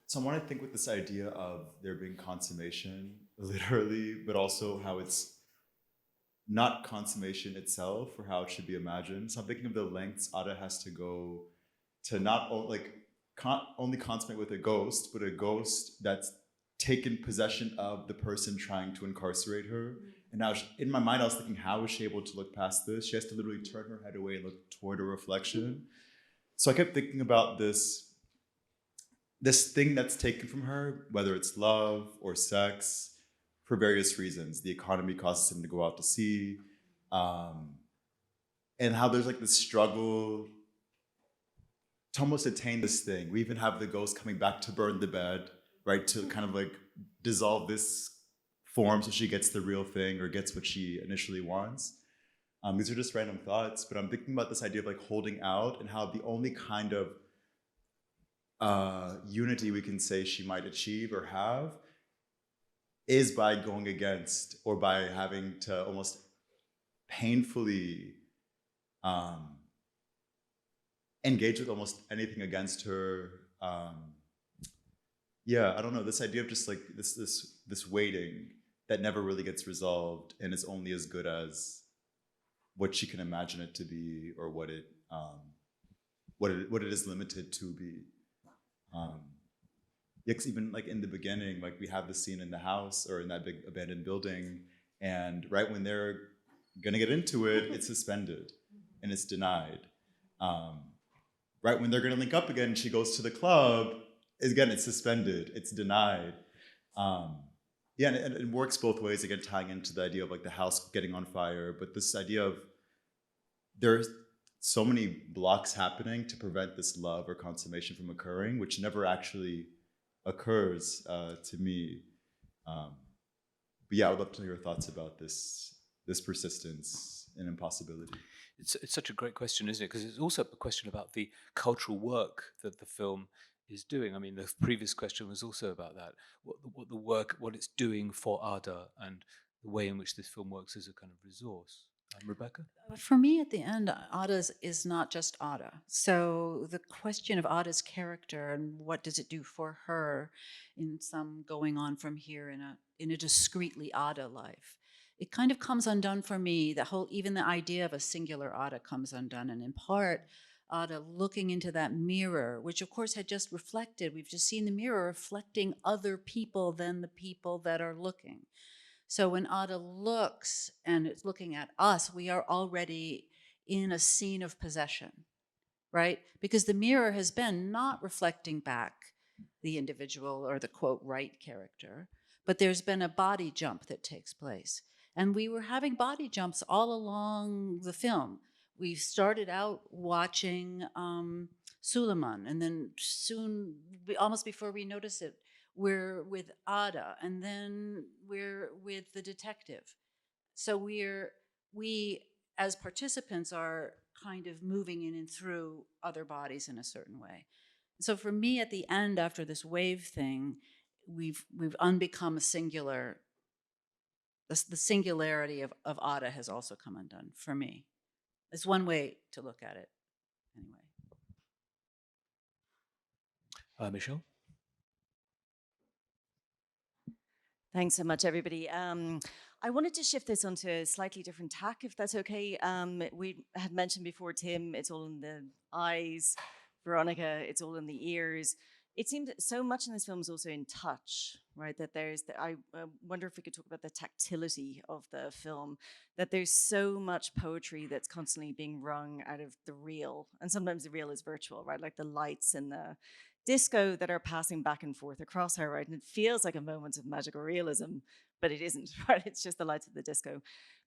So I want to think with this idea of there being consummation, literally, but also how it's not consummation itself, or how it should be imagined. So I'm thinking of the lengths Ada has to go to not only consummate with a ghost, but a ghost that's taken possession of the person trying to incarcerate her. And now, in my mind, I was thinking, how is she able to look past this? She has to literally turn her head away and look toward a reflection. So I kept thinking about this thing that's taken from her, whether it's love or sex, for various reasons. The economy causes him to go out to sea, and how there's like this struggle to almost attain this thing. We even have the ghost coming back to burn the bed, right? To kind of like dissolve this form so she gets the real thing, or gets what she initially wants. These are just random thoughts, but I'm thinking about this idea of like holding out, and how the only kind of unity we can say she might achieve or have is by going against, or by having to almost painfully engage with almost anything against her Yeah, I don't know, this idea of just like this waiting that never really gets resolved and is only as good as what she can imagine it to be, or what it is limited to be. Yeah, 'cause even like in the beginning, like we have the scene in the house or in that big abandoned building, and right when they're gonna get into it, it's suspended and it's denied. Right when they're gonna link up again, she goes to the club, again, it's suspended, it's denied. Yeah, and it works both ways, again, tying into the idea of like the house getting on fire, but this idea of there's so many blocks happening to prevent this love or consummation from occurring, which never actually occurs to me. But yeah, I would love to know your thoughts about this persistence and impossibility. It's such a great question, isn't it? Because it's also a question about the cultural work that the film is doing. I mean, the previous question was also about that, what the work, what it's doing for Ada, and the way in which this film works as a kind of resource. Rebecca? For me, at the end, Ada's is not just Ada. So the question of Ada's character and what does it do for her in some going on from here in a discreetly Ada life, it kind of comes undone for me. Even the idea of a singular Ada comes undone, and in part, Ada looking into that mirror, which of course had just reflected. We've just seen the mirror reflecting other people than the people that are looking. So when Ada looks and it's looking at us, we are already in a scene of possession, right? Because the mirror has been not reflecting back the individual or the quote right character, but there's been a body jump that takes place. And we were having body jumps all along the film. We started out watching Suleiman, and then soon, almost before we notice it, we're with Ada, and then we're with the detective. So we as participants are kind of moving in and through other bodies in a certain way. So for me, at the end, after this wave thing, we've unbecome a singular. The singularity of Ada has also come undone for me. It's one way to look at it, anyway. Michelle? Thanks so much, everybody. I wanted to shift this onto a slightly different tack, if that's okay. We had mentioned before, Tim, it's all in the eyes. Veronica, it's all in the ears. It seemed that so much in this film is also in touch, right? That I wonder if we could talk about the tactility of the film, that there's so much poetry that's constantly being wrung out of the real. And sometimes the real is virtual, right? Like the lights in the disco that are passing back and forth across her, right? And it feels like a moment of magical realism, but it isn't, right? It's just the lights of the disco.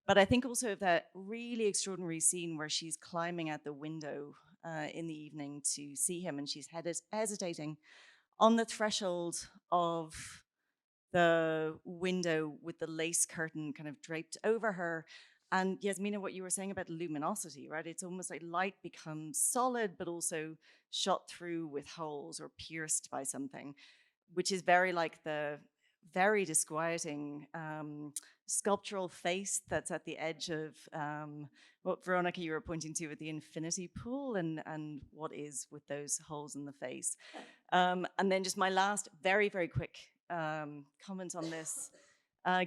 But I think also of that really extraordinary scene where she's climbing out the window in the evening to see him, and she's hesitating on the threshold of the window with the lace curtain kind of draped over her. And Yasmina, what you were saying about luminosity, right? It's almost like light becomes solid, but also shot through with holes or pierced by something, which is very like the very disquieting sculptural face that's at the edge of what, Veronica, you were pointing to with the infinity pool, and what is with those holes in the face. And then just my last very, very quick comment on this.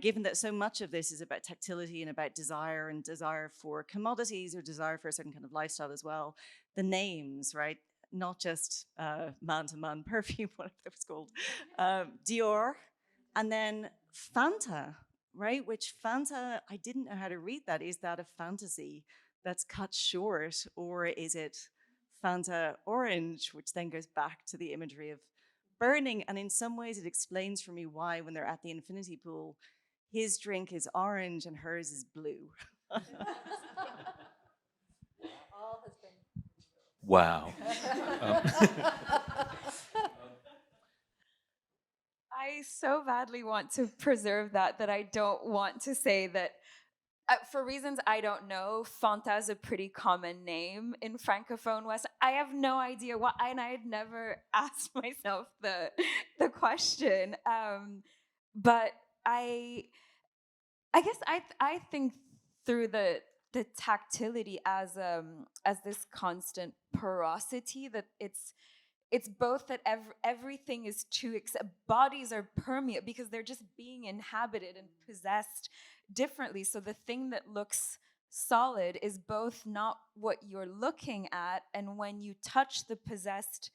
Given that so much of this is about tactility and about desire and desire for commodities or desire for a certain kind of lifestyle as well, the names, right? Not just man-to-man perfume, whatever it was called, Dior, and then Fanta, right? Which Fanta, I didn't know how to read that. Is that a fantasy that's cut short, or is it Fanta orange, which then goes back to the imagery of burning? And in some ways it explains for me why when they're at the infinity pool, his drink is orange and hers is blue. Wow. I so badly want to preserve that I don't want to say that. For reasons I don't know, Fanta is a pretty common name in Francophone West. I have no idea why, and I had never asked myself the question. But I guess I think through the tactility as this constant porosity, that it's both that everything is too, bodies are permeable because they're just being inhabited and possessed differently. So the thing that looks solid is both not what you're looking at, and when you touch the possessed,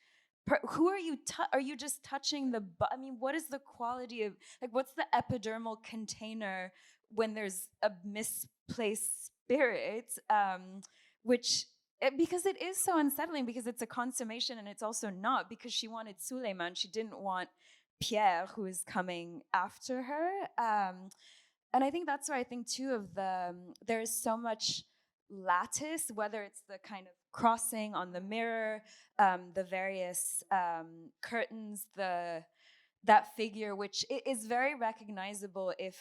who are you? Are you just touching the? I mean, what is the quality of, like, what's the epidermal container when there's a misplaced spirit? Which because it is so unsettling, because it's a consummation and it's also not, because she wanted Suleiman, she didn't want Pierre, who is coming after her. And I think that's where I think too of there's so much lattice, whether it's the kind of crossing on the mirror, the various curtains, that figure, which is very recognizable if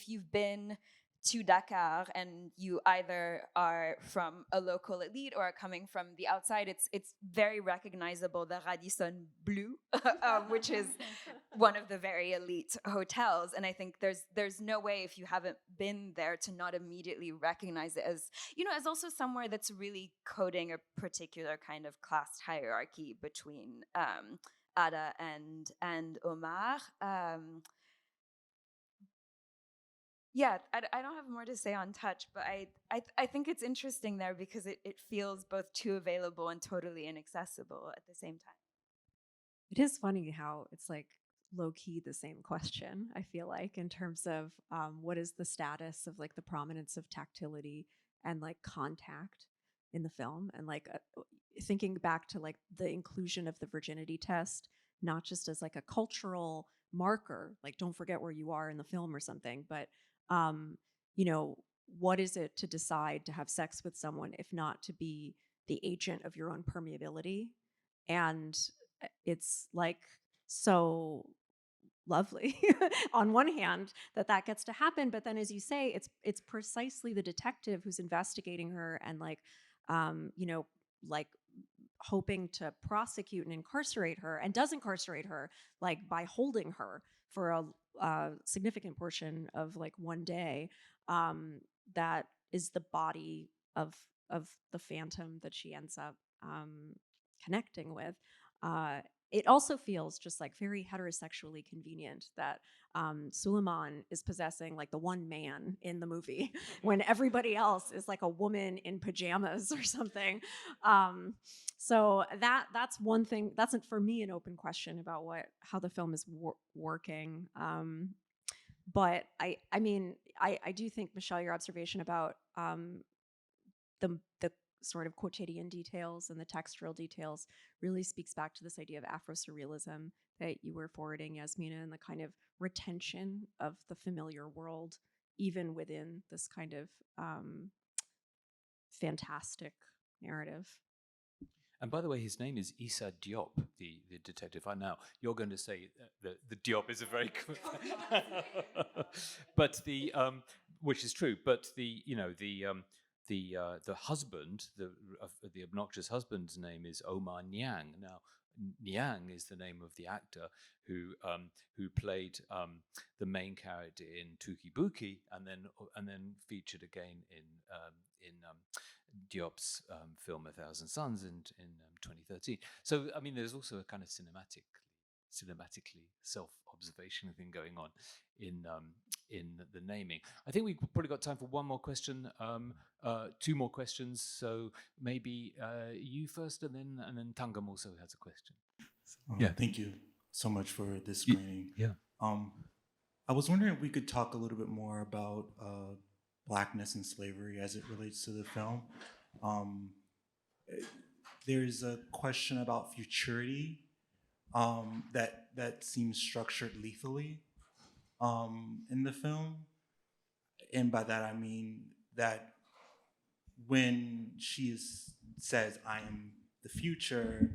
you've been to Dakar and you either are from a local elite or are coming from the outside. It's very recognizable, the Radisson Blu, which is one of the very elite hotels. And I think there's no way, if you haven't been there, to not immediately recognize it as, as also somewhere that's really coding a particular kind of class hierarchy between Ada and Omar. Yeah, I don't have more to say on touch, but I think it's interesting there because it feels both too available and totally inaccessible at the same time. It is funny how it's like low-key the same question, I feel like, in terms of what is the status of like the prominence of tactility and like contact in the film, and like thinking back to like the inclusion of the virginity test, not just as like a cultural marker, like don't forget where you are in the film or something, but what is it to decide to have sex with someone if not to be the agent of your own permeability? And it's like so lovely on one hand that gets to happen, but then, as you say, it's precisely the detective who's investigating her and like like hoping to prosecute and incarcerate her, and does incarcerate her like by holding her for a significant portion of like one day, that is the body of the phantom that she ends up connecting with. It also feels just like very heterosexually convenient that Suleiman is possessing like the one man in the movie when everybody else is like a woman in pajamas or something. So that's one thing. That's for me an open question about how the film is working. But I mean, I do think, Michelle, your observation about the sort of quotidian details and the textural details really speaks back to this idea of Afro-surrealism that you were forwarding, Yasmina, and the kind of retention of the familiar world, even within this kind of fantastic narrative. And by the way, his name is Issa Diop, the detective. I know you're going to say the Diop is a very good, but which is true. But the husband, the obnoxious husband's name is Omar Niang. Now, Niang is the name of the actor who played the main character in Tuki Buki, and then featured again in Diop's film A Thousand Suns in 2013. So I mean, there's also a kind of cinematically self-observation thing going on in the naming. I think we've probably got time for one more question, two more questions. So maybe you first, and then Tangam also has a question. Yeah, thank you so much for this screening. Yeah. I was wondering if we could talk a little bit more about Blackness and slavery as it relates to the film. There's a question about futurity that seems structured lethally in the film. And by that I mean that when she says, "I am the future,"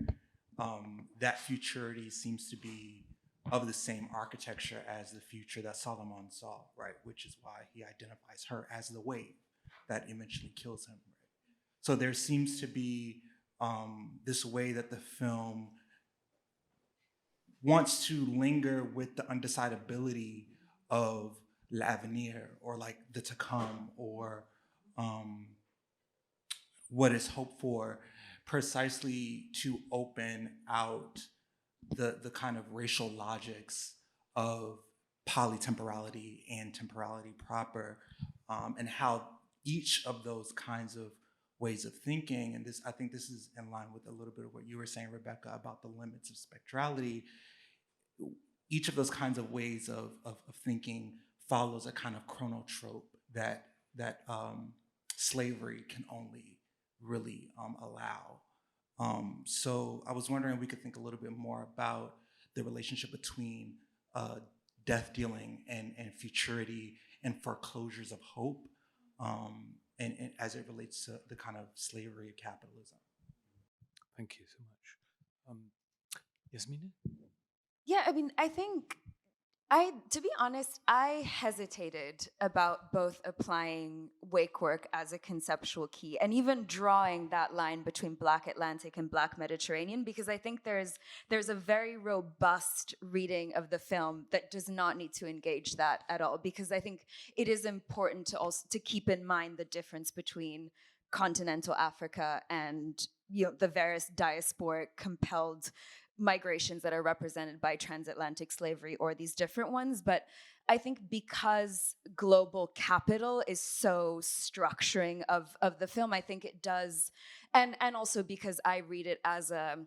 that futurity seems to be of the same architecture as the future that Solomon saw, right? Which is why he identifies her as the wave that eventually kills him, right? So there seems to be this way that the film wants to linger with the undecidability of l'avenir, or like the to come, or what is hoped for, precisely to open out the kind of racial logics of polytemporality and temporality proper, and how each of those kinds of ways of thinking, and this, I think this is in line with a little bit of what you were saying, Rebecca, about the limits of spectrality. Each of those kinds of ways of thinking follows a kind of chronotrope that slavery can only really allow. So I was wondering if we could think a little bit more about the relationship between death dealing and futurity and foreclosures of hope, and as it relates to the kind of slavery of capitalism. Thank you so much. Yasmina? Yeah, I mean, I think to be honest, I hesitated about both applying wake work as a conceptual key and even drawing that line between Black Atlantic and Black Mediterranean, because I think there's a very robust reading of the film that does not need to engage that at all, because I think it is important to also to keep in mind the difference between continental Africa and, you know, the various diasporic compelled migrations that are represented by transatlantic slavery or these different ones. But I think because global capital is so structuring of the film, I think it does, and also because I read it as an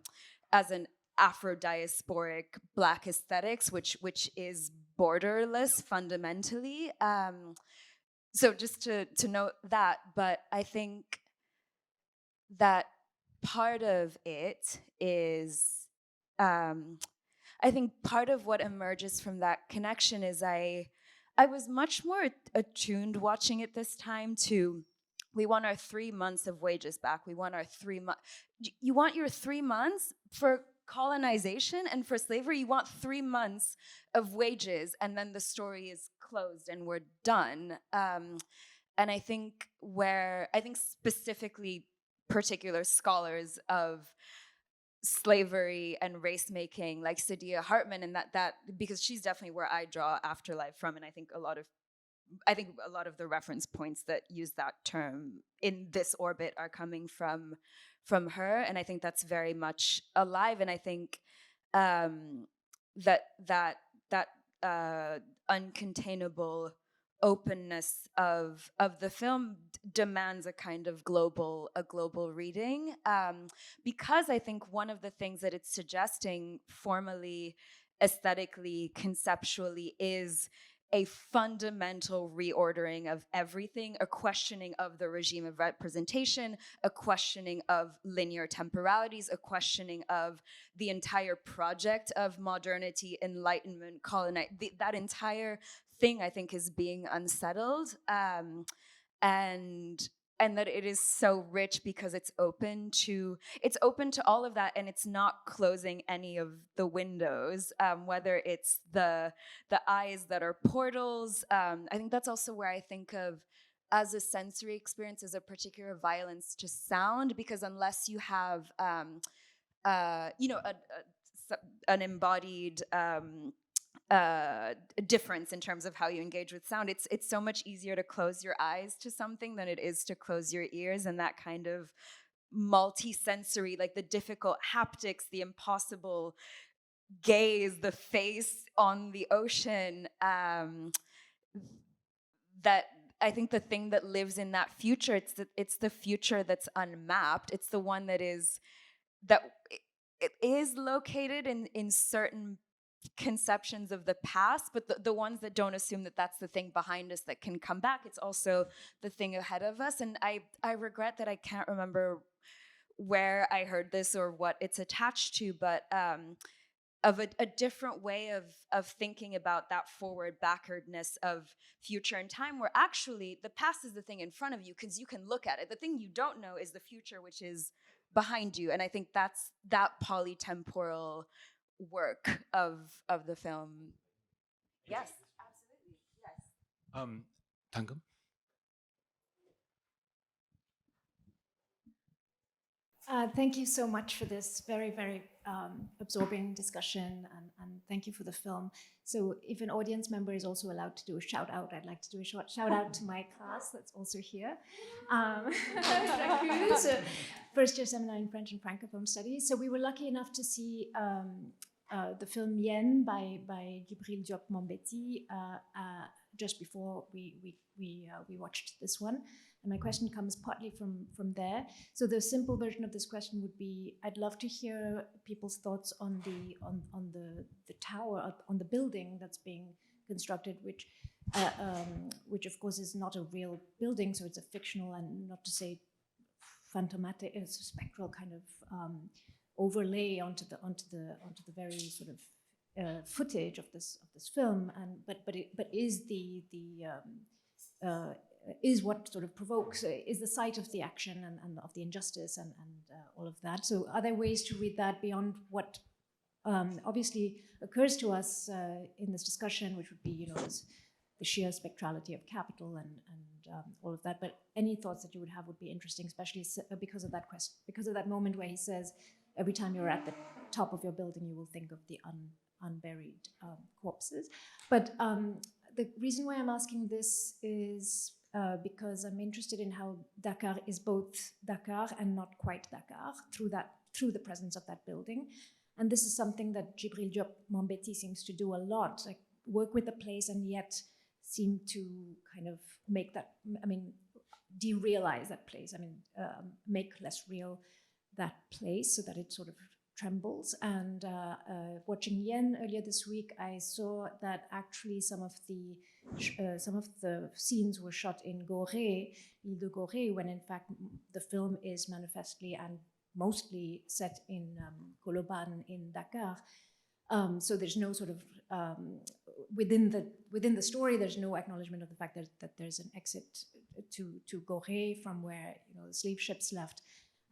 Afro-diasporic Black aesthetics, which is borderless fundamentally. So just to note that, but I think that part of it is, I think part of what emerges from that connection is I was much more attuned watching it this time to, we want our 3 months of wages back. We want our 3 months. You want your 3 months for colonization and for slavery? You want 3 months of wages, and then the story is closed and we're done. And I think specifically particular scholars of slavery and race making, like Saidiya Hartman, and that because she's definitely where I draw Afterlife from, and I think a lot of the reference points that use that term in this orbit are coming from her, and I think that's very much alive. And I think that uncontainable openness of the film demands a kind of global reading, because I think one of the things that it's suggesting formally, aesthetically, conceptually is a fundamental reordering of everything, a questioning of the regime of representation, a questioning of linear temporalities, a questioning of the entire project of modernity, enlightenment, that entire thing, I think, is being unsettled, and that it is so rich because it's open to all of that, and it's not closing any of the windows, whether it's the eyes that are portals. I think that's also where I think of as a sensory experience as a particular violence to sound, because unless you have an embodied difference in terms of how you engage with sound, it's so much easier to close your eyes to something than it is to close your ears, and that kind of multi-sensory, like the difficult haptics, the impossible gaze, the face on the ocean, that I think the thing that lives in that future, it's the future that's unmapped. It's the one that it is located in certain conceptions of the past, but the ones that don't assume that that's the thing behind us that can come back. It's also the thing ahead of us. And I regret that I can't remember where I heard this or what it's attached to, but of a different way of thinking about that forward backwardness of future and time, where actually the past is the thing in front of you because you can look at it. The thing you don't know is the future, which is behind you. And I think that's that polytemporal work of the film. Yes, absolutely. Yes. Tangam? Thank you so much for this very, very absorbing discussion, and thank you for the film. So if an audience member is also allowed to do a shout out, I'd like to do a short shout out to my class that's also here. First year seminar in French and Francophone studies. So we were lucky enough to see the film Yen by Djibril Diop Mambeti just before we watched this one. And my question comes partly from there. So the simple version of this question would be, I'd love to hear people's thoughts on the tower, on the building that's being constructed, which of course is not a real building, so it's a fictional, and not to say phantomatic, it's a spectral kind of overlay onto the very sort of footage of this film, and but is is what sort of provokes, is the site of the action and of the injustice and all of that. So are there ways to read that beyond what obviously occurs to us in this discussion, which would be, the sheer spectrality of capital and all of that. But any thoughts that you would have would be interesting, especially because of that question, because of that moment where he says, every time you're at the top of your building, you will think of the unburied corpses. But the reason why I'm asking this is because I'm interested in how Dakar is both Dakar and not quite Dakar through the presence of that building. And this is something that Djibril Diop Mambeti seems to do a lot, like work with the place and yet seem to kind of make that, derealize that place, make less real that place so that it sort of trembles. And watching Yen earlier this week, I saw that actually some of the scenes were shot in Gorée, Ile de Gorée, when in fact the film is manifestly and mostly set in Koloban in Dakar. So there's no sort of within the story, there's no acknowledgement of the fact that there's an exit to Gorée from where the slave ships left.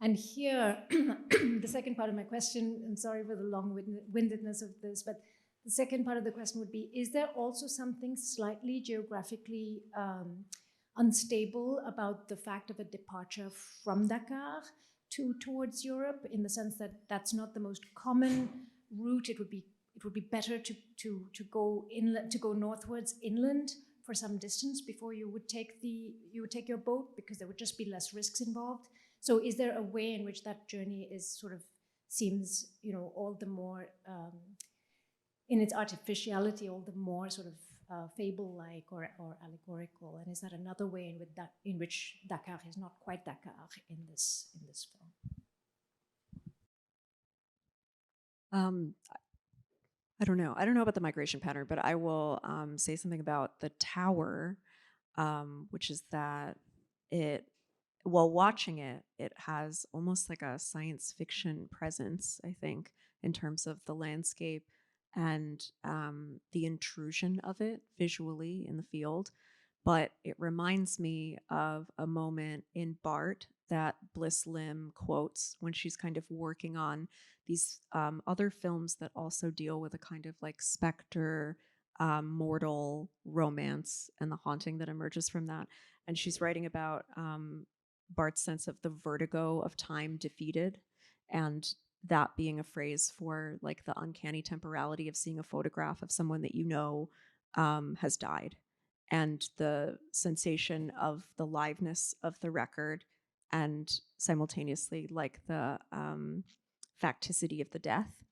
And here, the second part of my question, and sorry for the long-windedness of this, but the second part of the question would be, is there also something slightly geographically unstable about the fact of a departure from Dakar towards Europe, in the sense that that's not the most common route? It would be better to go inland, to go northwards inland for some distance before you would take your boat, because there would just be less risks involved. So is there a way in which that journey is sort of seems, all the more in its artificiality, all the more sort of fable-like or allegorical? And is that another way in which Dakar is not quite Dakar in this film? I don't know. I don't know about the migration pattern, but I will say something about the tower, which is that while watching it, it has almost like a science fiction presence, I think, in terms of the landscape and the intrusion of it visually in the field. But it reminds me of a moment in Bart that Bliss Lim quotes when she's kind of working on these other films that also deal with a kind of like specter, mortal romance and the haunting that emerges from that. And she's writing about Bart's sense of the vertigo of time defeated, and that being a phrase for like the uncanny temporality of seeing a photograph of someone that has died, and the sensation of the liveness of the record, and simultaneously like the facticity of the death.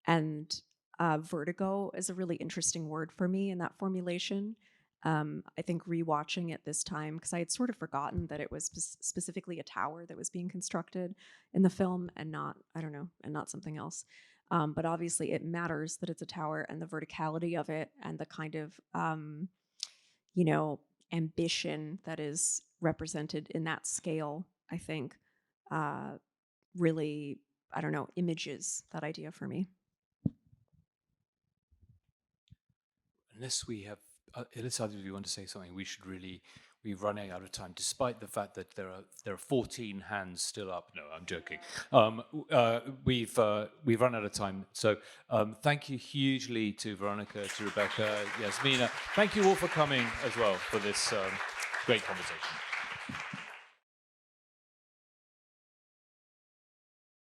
And vertigo is a really interesting word for me in that formulation. I think rewatching it this time, because I had sort of forgotten that it was specifically a tower that was being constructed in the film and not something else. But obviously it matters that it's a tower, and the verticality of it and the kind of, ambition that is represented in that scale, I think, really, images that idea for me. Unless we have, Elizabeth, if you want to say something, we're running out of time, despite the fact that there are 14 hands still up. No, I'm joking. We've run out of time. So thank you hugely to Veronica, to Rebecca, Yasmina. Thank you all for coming as well for this great conversation.